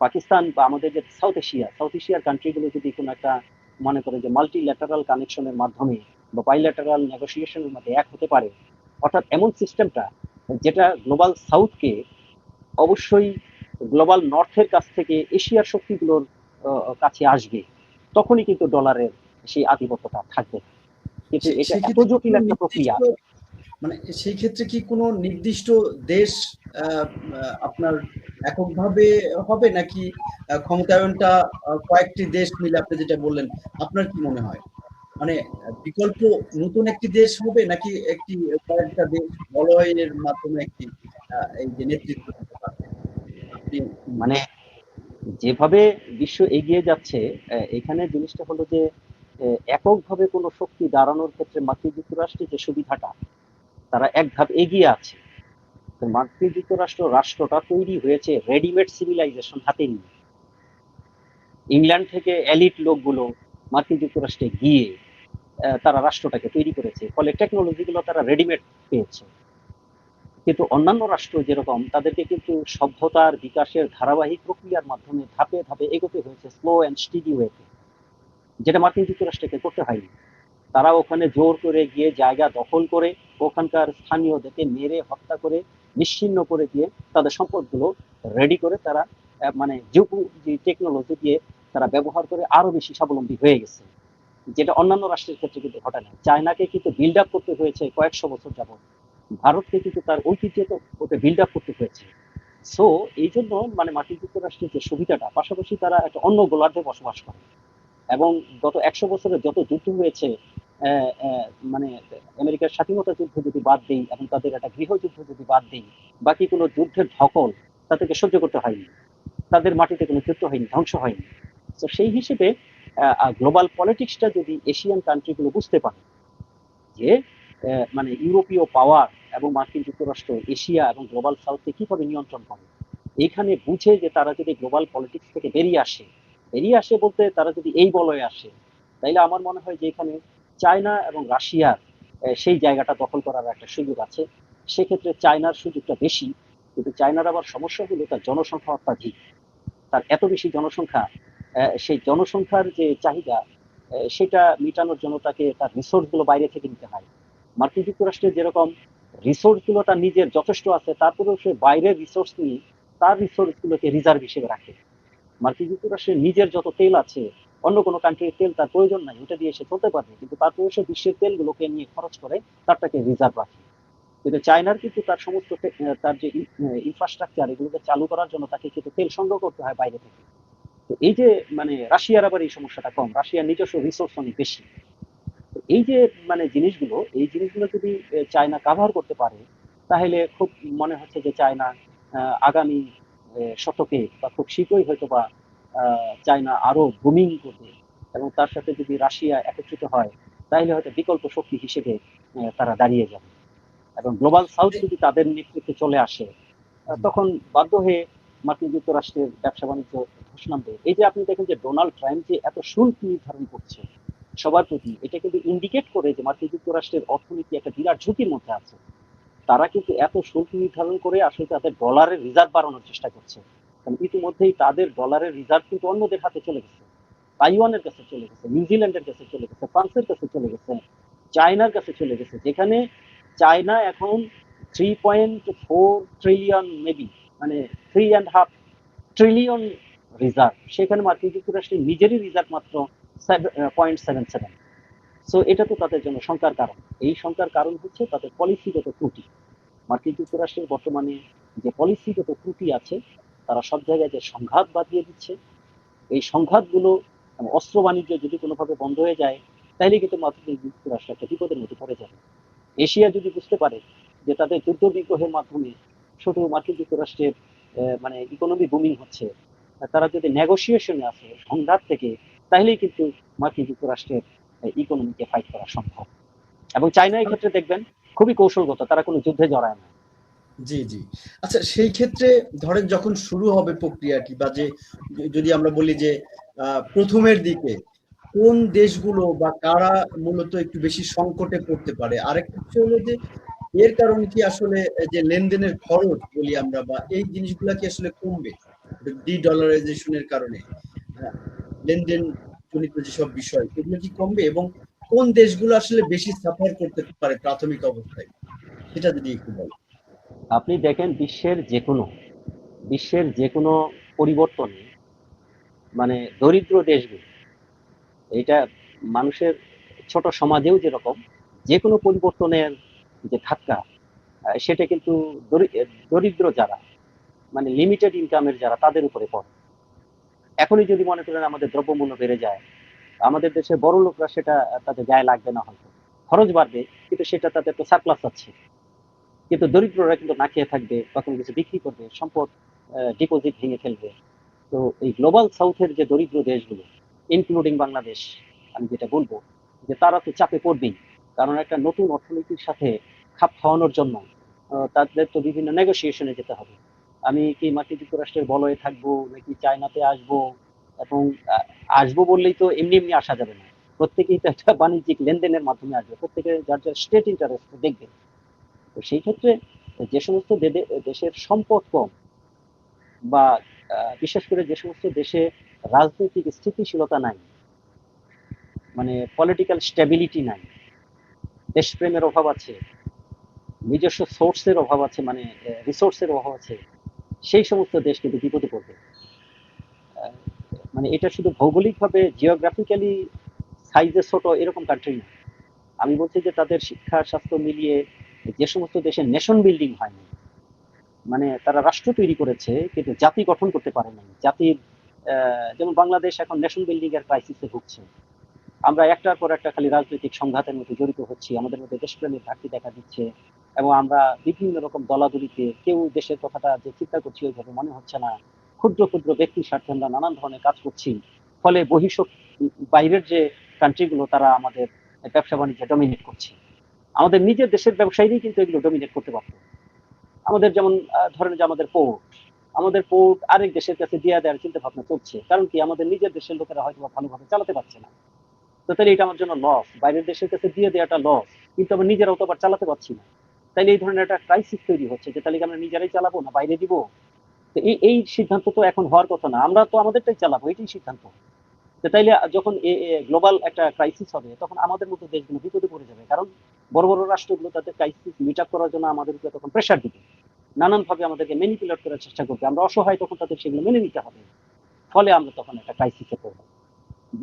পাকিস্তান বা আমাদের যে সাউথ এশিয়ার কান্ট্রিগুলো যদি কোনো একটা মনে করে যে মাল্টিল্যাটারাল কানেকশনের মাধ্যমে বা বাইল্যাটারাল নেগোসিয়েশনের মধ্যে এক হতে পারে, অর্থাৎ এমন সিস্টেমটা যেটা গ্লোবাল সাউথকে অবশ্যই গ্লোবাল নর্থের কাছ থেকে এশিয়ার শক্তিগুলোর কাছে আসবে, তখনই কিন্তু ডলারের সেই আধিপত্যটা থাকবে। কিন্তু এটা এত সেক্ষেত্রে কি জটিল কোনো একটা প্রক্রিয়া। নির্দিষ্ট মানে সেই ক্ষেত্রে কি কোনো নির্দিষ্ট দেশ আহ, আপনার এককভাবে হবে নাকি ক্ষমতায়নটা কয়েকটি দেশ মিলে আপনি যেটা বললেন আপনার কি মনে হয় মানে বিকল্প নতুন একটি দেশ হবে নাকি একটি কয়েকটা দেশ বলয়ের মাধ্যমে একটি এই যে নেতৃত্ব দিতে পারবে আপনি কি মনে মানে করেন? যেভাবে বিশ্ব এগিয়ে যাচ্ছে, এখানে জিনিসটা হলো যে এককভাবে কোনো শক্তি দাঁড়ানোর ক্ষেত্রে মার্কিন যুক্তরাষ্ট্রের যে সুবিধাটা, তারা এক ধাপ এগিয়ে আছে। তো মার্কিন যুক্তরাষ্ট্র রাষ্ট্রটা তৈরি হয়েছে রেডিমেড সিভিলাইজেশন হাতে নিয়ে। ইংল্যান্ড থেকে এলিট লোকগুলো মার্কিন যুক্তরাষ্ট্রে গিয়ে তারা রাষ্ট্রটাকে তৈরি করেছে, ফলে টেকনোলজি গুলো তারা রেডিমেড পেয়েছে। কিন্তু অন্যান্য রাষ্ট্র যেরকম তাদেরকে কিন্তু সভ্যতার বিকাশের ধারাবাহিক প্রক্রিয়ার মাধ্যমে ধাপে ধাপে এগোতে হয়েছে, স্লো অ্যান্ড স্টিডি ওয়েতে, যেটা মার্কিন যুক্তরাষ্ট্রকে করতে হয়নি। তারা ওখানে জোর করে গিয়ে জায়গা দখল করে ওখানকার স্থানীয়দেরকে মেরে হত্যা করে নিশ্চিহ্ন করে দিয়ে তাদের সম্পদগুলো রেডি করে তারা মানে যে টেকনোলজি দিয়ে তারা ব্যবহার করে আরো বেশি স্বাবলম্বী হয়ে গেছে, যেটা অন্যান্য রাষ্ট্রের ক্ষেত্রে কিন্তু ঘটে না। চায়নাকে কিন্তু বিল্ড আপ করতে হয়েছে কয়েকশো বছর যাবত, ভারতকে কিন্তু তার ঐতিহ্যকে ওকে বিল্ড আপ করতে হয়েছে। সো এই জন্য মানে মার্কিন যুক্তরাষ্ট্রের যে সুবিধাটা, পাশাপাশি তারা একটা অন্য গোলার্ধে বসবাস করে, এবং গত 100 বছরে যত যুদ্ধ হয়েছে, মানে আমেরিকার স্বাধীনতা যুদ্ধ যদি বাদ দিই এবং তাদের একটা গৃহযুদ্ধ যদি বাদ দিই, বাকি কোনো যুদ্ধের ধকল তাদেরকে সহ্য করতে হয়নি, তাদের মাটিতে কোনো যুদ্ধ হয়নি, ধ্বংস হয়নি। তো সেই হিসেবে গ্লোবাল পলিটিক্সটা যদি এশিয়ান কান্ট্রিগুলো বুঝতে পারে যে মানে ইউরোপীয় পাওয়ার এবং মার্কিন যুক্তরাষ্ট্র এশিয়া এবং গ্লোবাল সাউথকে কিভাবে নিয়ন্ত্রণ করে, এইখানে বুঝে যে তারা যদি গ্লোবাল পলিটিক্স থেকে বেরিয়ে আসে বলতে তারা যদি এই বলয়ে আসে, তাইলে আমার মনে হয় যে এখানে চায়না এবং রাশিয়ার সেই জায়গাটা দখল করার একটা সুযোগ আছে। সেক্ষেত্রে চায়নার সুযোগটা বেশি, কিন্তু চায়নার আবার সমস্যা হলো তার জনসংখ্যা অত্যাধিক। তার এত বেশি জনসংখ্যা, সেই জনসংখ্যার যে চাহিদা সেটা মেটানোর জন্য তাকে তার রিসোর্স গুলো বাইরে থেকে নিতে হয়। মার্কিন যুক্তরাষ্ট্রের যেরকম রিসোর্স গুলো তার নিজের যথেষ্ট আছে, তারপরেও সে বাইরের রিসোর্স নিয়ে তার রিসোর্স গুলোকে রিজার্ভ হিসেবে রাখে। মার্কিন যুক্তরাষ্ট্রের নিজের যত তেল আছে, অন্য কোনো কান্ট্রির তেল তার প্রয়োজন নাই, ওটা দিয়ে সে চলতে পারবে, কিন্তু তারপরে সে বিশ্বের তেলগুলোকে নিয়ে খরচ করে তারটাকে রিজার্ভ রাখে। কিন্তু চায়নার কিন্তু তার সমস্ত তার যে ইনফ্রাস্ট্রাকচার এগুলোকে চালু করার জন্য তাকে কিন্তু তেল সংগ্রহ করতে হয় বাইরে থেকে। তো এই যে মানে রাশিয়ার আবার এই সমস্যাটা কম, রাশিয়ার নিজস্ব রিসোর্স অনেক বেশি। তো এই যে মানে এই জিনিসগুলো যদি চায়না কাভার করতে পারে, তাহলে খুব মনে হচ্ছে যে চায়না আগামী শতকে বা খুব শীঘ্রই হয়তো বা চায়না আরো বুমিং করবে, এবং তার সাথে যদি রাশিয়া একত্রিত হয় তাহলে হয়তো বিকল্প শক্তি হিসেবে তারা দাঁড়িয়ে যাবে, এবং গ্লোবাল সাউথ যদি তাদের নেতৃত্বে চলে আসে তখন বাধ্য হয়ে মার্কিন যুক্তরাষ্ট্রের ব্যবসা বাণিজ্য ধস নামবে। এই যে আপনি দেখেন যে ডোনাল্ড ট্রাম্প যে এত শুল্ক নির্ধারণ করছে সবার প্রতি, এটা কিন্তু ইন্ডিকেট করে যে মার্কিন যুক্তরাষ্ট্রের অর্থনীতি একটা বিরাট ঝুঁকির মধ্যে আছে। তারা কিন্তু এত শুল্ক নির্ধারণ করে আসলে তাদের ডলারের রিজার্ভ বাড়ানোর চেষ্টা করছে, কারণ ইতিমধ্যেই তাদের ডলারের রিজার্ভ কিন্তু অন্যদের হাতে চলে গেছে, তাইওয়ানের কাছে চলে গেছে, নিউজিল্যান্ডের কাছে চলে গেছে, ফ্রান্সের কাছে চলে গেছে, চায়নার কাছে চলে গেছে, যেখানে চায়না এখন 3.4 ট্রিলিয়ন মেবি, মানে 3.5 ট্রিলিয়ন রিজার্ভ, সেখানে মার্কিন যুক্তরাষ্ট্রের নিজেরই রিজার্ভ মাত্র 0.77। সো এটা তো তাদের জন্য শঙ্কার কারণ। এই শঙ্কার কারণ হচ্ছে তাদের পলিসিগত ত্রুটি। মার্কিন যুক্তরাষ্ট্রের বর্তমানে যে পলিসিগত ত্রুটি আছে, তারা সব জায়গায় যে সংঘাত বাঁধিয়ে দিচ্ছে, এই সংঘাতগুলো অস্ত্র বাণিজ্য যদি কোনোভাবে বন্ধ হয়ে যায় তাহলে কিন্তু মার্কিন যুক্তরাষ্ট্র একটা বিপদের মধ্যে পড়ে যাবে। এশিয়া যদি বুঝতে পারে যে তাদের যুদ্ধ বিগ্রহের মাধ্যমে শুধু মার্কিন যুক্তরাষ্ট্রের মানে ইকোনমি বুমিং হচ্ছে, তারা যদি নেগোসিয়েশনে আসে সংঘাত থেকে, তাহলেই কিন্তু মার্কিন যুক্তরাষ্ট্রের ইকোনমিকে ফাইট করা সম্ভব। এবং চায়না এই ক্ষেত্রে দেখবেন খুবই কৌশলগত, তারা কোনো যুদ্ধে জড়ায় না। জি জি। আচ্ছা, সেই ক্ষেত্রে ধরেন যখন শুরু হবে প্রক্রিয়াটি, বা যে যদি আমরা বলি যে প্রথমের দিকে কোন দেশগুলো বা কারা মূলত একটু বেশি সংকটে পড়তে পারে, আরেকটা বিষয় হলো যে এর কারণে কি আসলে যে লেনদেনের খরচ বলি আমরা, বা এই জিনিসগুলা কি আসলে কমবে ডি ডলারাইজেশনের কারণে, লেনদেন জনিত যেসব বিষয় এগুলো কি কমবে, এবং কোন দেশগুলো আসলে বেশি সাফার করতে পারে প্রাথমিক অবস্থায়, সেটা যদি একটু বলেন। আপনি দেখেন বিশ্বের যে কোনো পরিবর্তনে মানে দরিদ্র দেশগুলো, এটা মানুষের ছোট সমাজেও যেরকম যে কোনো পরিবর্তনের যে ধাক্কা, সেটা কিন্তু দরিদ্র যারা মানে লিমিটেড ইনকামের যারা তাদের উপরে পড়ে। এখনই যদি মনে করেন আমাদের দ্রব্যমূল্য বেড়ে যায়, আমাদের দেশে বড় লোকরা সেটা তাদের গায়ে লাগবে না, হয়তো খরচ বাড়বে কিন্তু সেটা তাদের তো সারপ্লাস আছে, কিন্তু দরিদ্ররা কিন্তু না খেয়ে থাকবে বা কোনো কিছু বিক্রি করবে, সম্পদ ডিপোজিট ভেঙে ফেলবে। তো এই গ্লোবাল সাউথের যে দরিদ্র দেশগুলো, ইনক্লুডিং বাংলাদেশ, আমি যেটা বলবো যে তারা তো চাপে পড়বেই, কারণ একটা নতুন অর্থনীতির সাথে খাপ খাওয়ানোর জন্য তাদের তো বিভিন্ন নেগোসিয়েশনে যেতে হবে। আমি কি মার্কিন যুক্তরাষ্ট্রের বলয়ে থাকবো নাকি চায়নাতে আসবো, এবং আহ, আসবো বললেই তো এমনি এমনি আসা যাবে না, প্রত্যেকেই তো একটা বাণিজ্যিক লেনদেনের মাধ্যমে আসবে, প্রত্যেকে যার যার স্টেট ইন্টারেস্ট দেখবে। তো সেই ক্ষেত্রে যে সমস্ত দেশের সম্পদ কম বা বিশেষ করে যে সমস্ত দেশে রাজনৈতিক স্থিতিশীলতা নাই, মানে পলিটিক্যাল স্টেবিলিটি নাই, দেশপ্রেমের অভাব আছে, নিজস্ব সোর্সের অভাব আছে, মানে রিসোর্সের অভাব আছে, সেই সমস্ত দেশ কিন্তু বিপদে পড়বে। আহ, মানে এটা শুধু ভৌগোলিকভাবে জিওগ্রাফিক্যালি সাইজে ছোট এরকম কান্ট্রি না। আমি বলছি যে তাদের শিক্ষা স্বাস্থ্য মিলিয়ে যে সমস্ত দেশে নেশন বিল্ডিং হয়নি, মানে তারা রাষ্ট্র তৈরি করেছে কিন্তু জাতি গঠন করতে পারে নাই। জাতির যেমন বাংলাদেশ এখন নেশন বিল্ডিং এর ক্রাইসিসে ভুগছে। আমরা একটার পর একটা খালি রাজনৈতিক সংঘাতের মধ্যে জড়িত হচ্ছি, আমাদের মধ্যে দেশপ্রেমের ঘাটতি দেখা দিচ্ছে, এবং আমরা বিভিন্ন রকম দলাদলিতে কেউ দেশের কথাটা যে চিন্তা করছি ওইভাবে মনে হচ্ছে না। ক্ষুদ্র ক্ষুদ্র ব্যক্তির স্বার্থে আমরা নানান ধরনের কাজ করছি। ফলে বাইরের যে কান্ট্রিগুলো তারা আমাদের ব্যবসা বাণিজ্যে ডমিনেট করছে। আমাদের নিজের দেশের ব্যবসায়ীরাই কিন্তু এগুলো ডমিনেট করতে পারতো। আমাদের যেমন ধরেন যে আমাদের পোর্ট আরেক দেশের কাছে দিয়ে দেওয়ার চিন্তা ভাবনা চলছে, কারণ কি আমাদের নিজের দেশের লোকেরা হয়তো ভালোভাবে চালাতে পারছে না। তো তাহলে এটা আমার জন্য লস, বাইরের দেশের কাছে দিয়ে দেওয়াটা লস, কিন্তু আমরা নিজেরাও তো আবার চালাতে পারছি না। তাইলে এই ধরনের একটা ক্রাইসিস তৈরি হচ্ছে যে তাহলে আমরা নিজেরাই চালাবো না বাইরে দিব। তো এই সিদ্ধান্ত তো এখন হওয়ার কথা না, আমরা তো আমাদেরটাই চালাবো, এটাই সিদ্ধান্ত। তো তাইলে যখন গ্লোবাল একটা ক্রাইসিস হবে তখন আমাদের মতো দেশগুলো বিপদে পড়ে যাবে, কারণ বড় বড় রাষ্ট্রগুলো তাদের ক্রাইসিস মিট আপ করার জন্য আমাদের উপরে তখন প্রেশার দিবে, নানান ভাবে আমাদেরকে ম্যানিপুলেট করার চেষ্টা করবে। আমরা অসহায়, তখন তাদের সেগুলো মেনে নিতে হবে। ফলে আমরা তখন একটা ক্রাইসিসে পড়বো।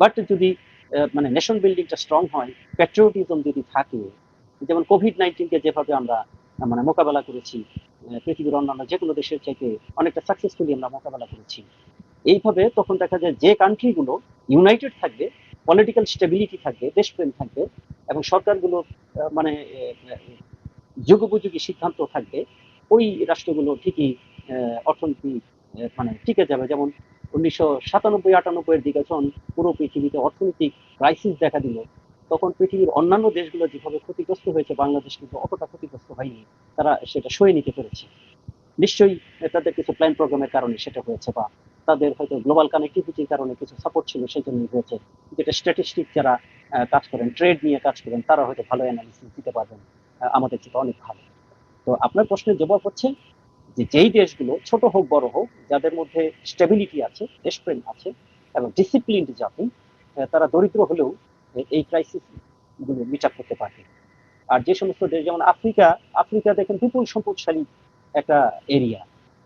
বাট যদি মানে নেশন বিল্ডিংটা স্ট্রং হয়, প্যাট্রিয়টিজম যদি থাকে, যেমন কোভিড-19 কে যেভাবে আমরা মানে মোকাবেলা করেছি, পৃথিবীর অন্যান্য যে কোনো দেশের চাইতে অনেকটা সাকসেসফুলি আমরা মোকাবেলা করেছি। এইভাবে তখন দেখা যায় যে কান্ট্রিগুলো ইউনাইটেড থাকবে, পলিটিক্যাল স্টেবিলিটি থাকবে, দেশপ্রেম থাকবে, এবং সরকারগুলো মানে যুগোপযোগী সিদ্ধান্ত থাকবে, ওই রাষ্ট্রগুলো ঠিকই অর্থনীতি মানে টিকে যাবে। যেমন 1997-98 এর দিকে যখন পুরো পৃথিবীতে অর্থনৈতিক ক্রাইসিস দেখা দিল, তখন পৃথিবীর অন্যান্য দেশগুলো যেভাবে ক্ষতিগ্রস্ত হয়েছে, বাংলাদেশ কিন্তু অতটা ক্ষতিগ্রস্ত হয়নি। তারা সেটা সয়ে নিতে পেরেছে। নিশ্চয়ই তাদের কিছু প্ল্যান প্রোগ্রামের কারণে সেটা হয়েছে, বা তাদের হয়তো গ্লোবাল কানেক্টিভিটির কারণে কিছু সাপোর্ট ছিল, সেই জন্য হয়েছে। যেটা স্ট্যাটিস্টিক যারা কাজ করেন, ট্রেড নিয়ে কাজ করেন, তারা হয়তো ভালো অ্যানালিসিস দিতে পারবেন আমাদের থেকে অনেক ভালো। তো আপনার প্রশ্নের জবাব হচ্ছে যে যেই দেশগুলো ছোট হোক বড় হোক, যাদের মধ্যে স্টেবিলিটি আছে, দেশপ্রেম আছে, এবং ডিসিপ্লিনড জাতি, তারা দরিদ্র হলেও এই ক্রাইসিস গুলো মিট আপ করতে পারবে। আর যে সমস্ত দেশ যেমন আফ্রিকা, আফ্রিকা দেখেন বিপুল সম্পদশালী একটা এরিয়া,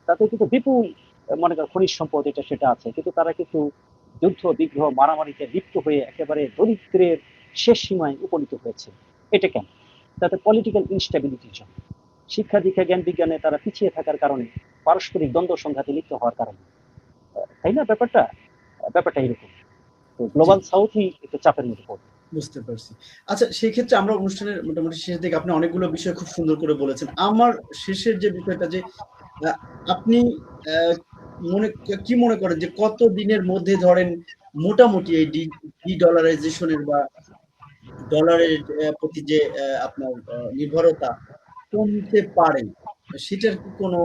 তাতে কিন্তু বিপুল মনে করেন খনিজ সম্পদ এটা সেটা আছে, কিন্তু তারা কিন্তু যুদ্ধ বিগ্রহ মারামারিতে লিপ্ত হয়ে একেবারে দরিদ্রের শেষ সীমায় উপনীত হয়েছে। এটা কেন? তাতে পলিটিক্যাল ইনস্টেবিলিটির জন্য, শিক্ষা দীক্ষা জ্ঞান বিজ্ঞানে তারা পিছিয়ে থাকার কারণে, পারস্পরিক দ্বন্দ্ব সংঘাতে লিপ্ত হওয়ার কারণে। তাই না ব্যাপারটা? ব্যাপারটা এরকম। তো জি, গ্লোবাল সাউথই একটু চাপের মধ্যে পড়বে। বুঝতে পারছি। আচ্ছা, সেই ক্ষেত্রে আমরা অনুষ্ঠানের মোটামুটি শেষের দিকে আপনি অনেকগুলো বিষয় খুব সুন্দর করে বলেছেন। আমার শেষের যে বিষয়টা যে আপনি আ কি মনে করেন যে কত দিনের মধ্যে ধরেন মোটামুটি এই ডি-ডলারাইজেশন এর বা ডলারের প্রতি যে আপনার নির্ভরতা কমতে পারে, সেটার কি কোনো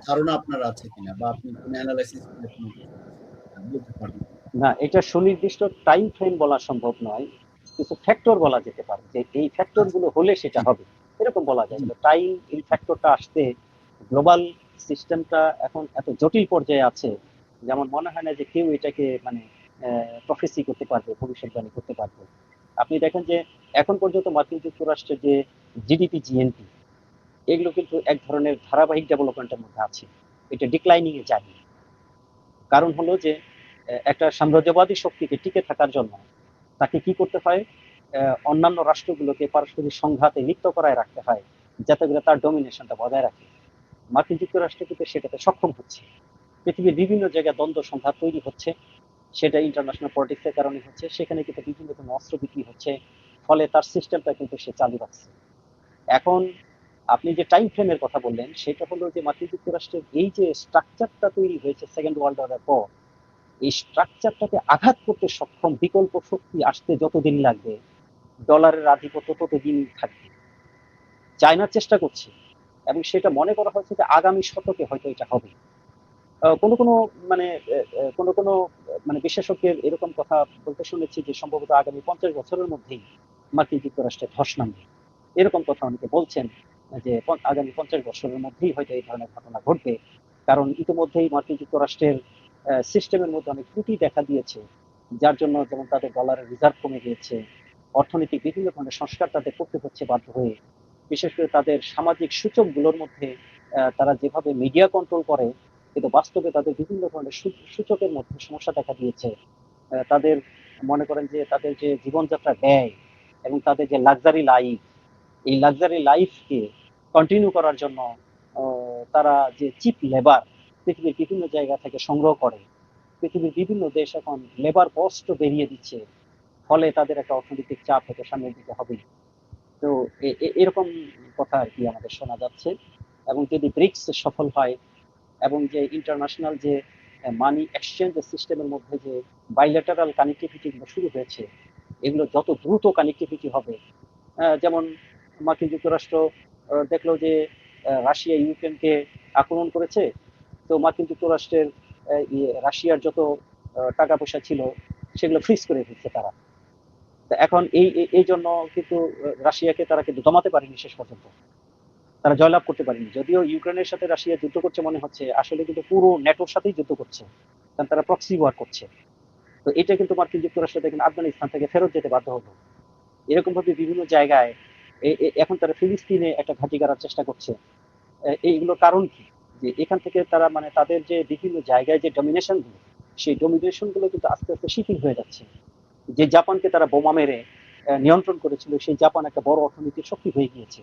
ধারণা আপনার আছে কিনা? বা আপনি কোনো এনালাইসিস করে কোনো কিছু বলতে পারবেন? না, এটা সুনির্দিষ্ট টাইম ফ্রেম বলা সম্ভব নয়। কিছু ফ্যাক্টর বলা যেতে পারে যে এই ফ্যাক্টর আচ্ছা, গুলো হলে সেটা জি, হবে, এরকম বলা যায়। জি, কিন্তু টাইম, এই ফ্যাক্টরটা আসতে, গ্লোবাল সিস্টেমটা এখন এত জটিল পর্যায়ে আছে, যেমন মনে হয় না যে কেউ এটাকে মানে প্রফেসি করতে পারবে, ভবিষ্যৎবাণী করতে পারবে। আপনি দেখেন যে এখন পর্যন্ত মার্কিন যুক্তরাষ্ট্রের যে জিডিপি, জিএনপি, এগুলো কিন্তু এক ধরনের ধারাবাহিক ডেভেলপমেন্টের মধ্যে আছে, এটা ডিক্লাইনিং এ যায়নি। কারণ হলো যে একটা সাম্রাজ্যবাদী শক্তিকে টিকে থাকার জন্য তাকে কি করতে হয়? অন্যান্য রাষ্ট্রগুলোকে পারস্পরিক সংঘাতে লিপ্ত করায় রাখতে হয়, যাতে করে তার ডমিনেশনটা বজায় রাখে। মার্কিন যুক্তরাষ্ট্র কিন্তু সেটাতে সক্ষম হচ্ছে। পৃথিবীর বিভিন্ন জায়গায় দ্বন্দ্ব সংঘাত তৈরি হচ্ছে, সেটা ইন্টারন্যাশনাল পলিটিক্সের কারণে হচ্ছে, সেখানে কিন্তু বিভিন্ন ধরনের অস্ত্র বিক্রি হচ্ছে, ফলে তার সিস্টেমটা কিন্তু সে চালু রাখছে। এখন আপনি যে টাইম ফ্রেমের কথা বললেন, সেটা হলো যে মার্কিন যুক্তরাষ্ট্রের এই যে স্ট্রাকচারটা তৈরি হয়েছে সেকেন্ড ওয়ার্ল্ড ওয়ারের পর, এই স্ট্রাকচারটাকে আঘাত করতে সক্ষম বিকল্প শক্তি আসতে যতদিন লাগবে, ডলারের আধিপত্য ততদিন থাকবে। চায়নার চেষ্টা করছে, এবং সেটা মনে করা হচ্ছে যে আগামী শতকে হয়তো এটা হবে। কোনো কোনো মানে কোনো কোনো মানে বিশেষজ্ঞের এরকম কথা বলতে শুনেছি যে সম্ভবত আগামী 50 বছরের মধ্যেই মার্কিন যুক্তরাষ্ট্রে ধস নামবে, এরকম কথা অনেকে বলছেন। যে আগামী 50 বছরের মধ্যেই হয়তো এই ধরনের ঘটনা ঘটবে। কারণ ইতিমধ্যেই মার্কিন যুক্তরাষ্ট্রের সিস্টেমের মধ্যে অনেক ত্রুটি দেখা দিয়েছে, যার জন্য যেমন তাদের ডলারের রিজার্ভ কমে গিয়েছে, অর্থনৈতিক বিভিন্ন ধরনের সংস্কার তাদের করতে হচ্ছে বাধ্য হয়ে। বিশেষ করে তাদের সামাজিক সূচকগুলোর মধ্যে তারা যেভাবে মিডিয়া কন্ট্রোল করে, কিন্তু বাস্তবে তাদের বিভিন্ন ধরনের সূচকের মধ্যে সমস্যা দেখা দিয়েছে। তাদের মনে করেন যে তাদের যে জীবনযাত্রা ব্যয় এবং তাদের যে লাক্সারি লাইফ, এই লাক্সারি লাইফকে কন্টিনিউ করার জন্য তারা যে চিপ লেবার পৃথিবীর বিভিন্ন জায়গা থেকে সংগ্রহ করে, পৃথিবীর বিভিন্ন দেশ এখন লেবার কস্ট বেরিয়ে দিচ্ছে, ফলে তাদের একটা অর্থনৈতিক চাপ হয়তো সামনের দিকে হবে। তো এরকম কথা আর কি আমাদের শোনা যাচ্ছে। এবং যদি ব্রিক্স সফল হয় এবং যে ইন্টারন্যাশনাল যে মানি এক্সচেঞ্জ সিস্টেমের মধ্যে যে বাইলেটারাল কানেক্টিভিটি শুরু হয়েছে, এগুলো যত দ্রুত কানেক্টিভিটি হবে, যেমন মার্কিন যুক্তরাষ্ট্র দেখলো যে রাশিয়া ইউক্রেনকে আক্রমণ করেছে, তো মার্কিন যুক্তরাষ্ট্রের রাশিয়ার যত টাকা পয়সা ছিল সেগুলো ফ্রিজ করে দিচ্ছে তারা। এখন এই জন্য কিন্তু রাশিয়াকে তারা কিন্তু দমাতে পারেনি শেষ পর্যন্ত, তারা জয়লাভ করতে পারেনি। যদিও ইউক্রেনের সাথে রাশিয়া যুদ্ধ করছে মনে হচ্ছে, আসলে কিন্তু পুরো নেটোর সাথেই যুদ্ধ করছে, কারণ তারা প্রক্সি ওয়ার করছে। তো এটা কিন্তু মার্কিন যুক্তরাষ্ট্র দেখেন আফগানিস্তান থেকে ফেরত যেতে বাধ্য হলো। এরকম ভাবে বিভিন্ন জায়গায় এখন তারা ফিলিস্তিনে একটা ঘাঁটি করার চেষ্টা করছে। এইগুলোর কারণ কি? যে এখান থেকে তারা মানে তাদের যে বিভিন্ন জায়গায় যে ডমিনেশন গুলো, সেই ডমিনেশন গুলো কিন্তু আস্তে আস্তে শিথিল হয়ে যাচ্ছে। যে জাপানকে তারা বোমা মেরে নিয়ন্ত্রণ করেছিল, সেই জাপান একটা বড় অর্থনৈতিক শক্তি হয়ে গিয়েছে।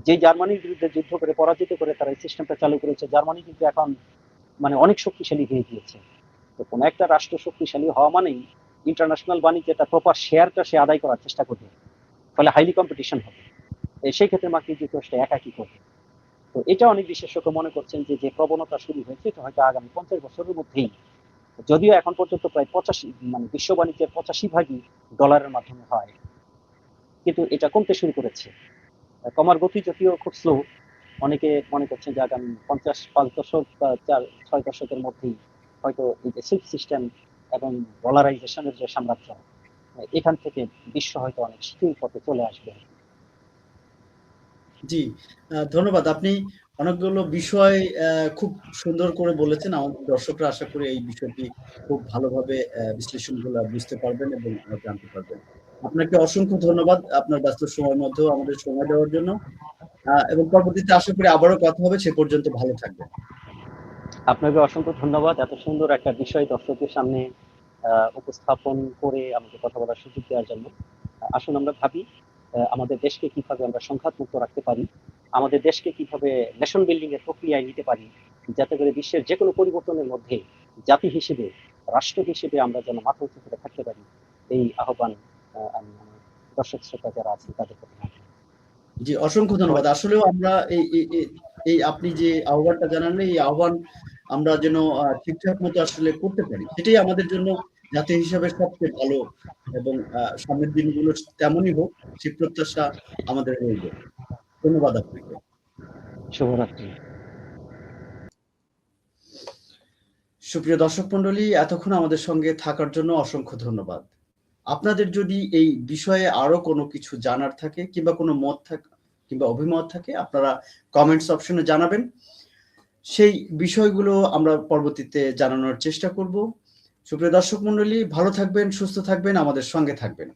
যে জার্মানির বিরুদ্ধে যুদ্ধ করে পরাজিত করে তারা এই সিস্টেমটা চালু করেছে, জার্মানি কিন্তু এখন মানে অনেক শক্তিশালী হয়ে গিয়েছে। তো কোনো একটা রাষ্ট্র শক্তিশালী হওয়া মানেই ইন্টারন্যাশনাল বাণিজ্যে তার প্রপার শেয়ারটা সে আদায় করার চেষ্টা করবে, ফলে হাইলি কম্পিটিশন হবে। সেই ক্ষেত্রে মার্কিন যুক্তরাষ্ট্র একা কি করবে? তো এটা অনেক বিশেষজ্ঞ মনে করছেন যে যে প্রবণতা শুরু হয়েছে এটা হয়তো আগামী 50 বছরের মধ্যেই, যদিও এখন পর্যন্ত প্রায় 85 মানে বিশ্ব বাণিজ্যের 85% ডলারের মাধ্যমে হয়, কিন্তু এটা কমতে শুরু করেছে। কমার গতি যদিও খুব স্লো। অনেকে মনে করছেন যে আগামী 55 দশক বা 4-6 দশকের মধ্যেই হয়তো এই যে সিল্ক সিস্টেম এবং ডলারাইজেশনের যে সাম্রাজ্য, এখান থেকে বিশ্ব হয়তো অনেক শিথিল পথে চলে আসবে। জি, ধন্যবাদ। আপনি অনেকগুলো বিষয় খুব সুন্দর করে বলেছেন। আমাদের দর্শকরা আশা করি এই বিষয়টি খুব ভালোভাবে বিশ্লেষণগুলো বুঝতে পারবেন এবং জানতে পারবেন। আপনাকে অসংখ্য ধন্যবাদ আপনার ব্যস্ত সময়ের মধ্যেও আমাদের সময় দেওয়ার জন্য। এবং পরবর্তীতে আশা করি আবারও কথা হবে। সে পর্যন্ত ভালো থাকবেন। আপনাকে অসংখ্য ধন্যবাদ এত সুন্দর একটা বিষয় দর্শকদের সামনে উপস্থাপন করে আমাকে কথা বলার সুযোগ দেওয়ার জন্য। আসুন আমরা ভাবি আমাদের দেশকে কিভাবে আমরা সংঘাত মুক্ত রাখতে পারি, আমাদের দেশকে কিভাবে নেশন বিল্ডিং এর প্রক্রিয়ায় নিতে পারি, যাতে করে বিশ্বের যে কোনো পরিবর্তনের মধ্যে জাতি হিসেবে, রাষ্ট্র হিসেবে আমরা যেন মাথা উঁচু করে থাকতে পারি। এই আহ্বান আমি আমার দর্শক শ্রোতা যারা আছেন তাদের প্রতি রাখি। জি, অসংখ্য ধন্যবাদ। আসলেও আমরা এই আপনি যে আহ্বানটা জানালেন, এই আহ্বান আমরা যেন ঠিকঠাক মতো আসলে করতে পারি। সেটাই আমাদের জন্য জাতি হিসাবে সবচেয়ে ভালো এবং সামনের দিনগুলো তেমনই হোক, সে প্রত্যাশা আমাদের রইল। ধন্যবাদ আপনাকে। শুভরাত্রি। সুপ্রিয় দর্শক মণ্ডলী, এতক্ষণ আমাদের সঙ্গে থাকার জন্য অসংখ্য ধন্যবাদ। আপনাদের যদি এই বিষয়ে আরো কোনো কিছু জানার থাকে কিংবা কোনো মত থাকে কিংবা অভিমত থাকে, আপনারা কমেন্টস অপশনে জানাবেন। সেই বিষয়গুলো আমরা পরবর্তীতে জানানোর চেষ্টা করব। সুপ্রিয় দর্শক মণ্ডলী, ভালো থাকবেন, সুস্থ থাকবেন, আমাদের সঙ্গে থাকবেন।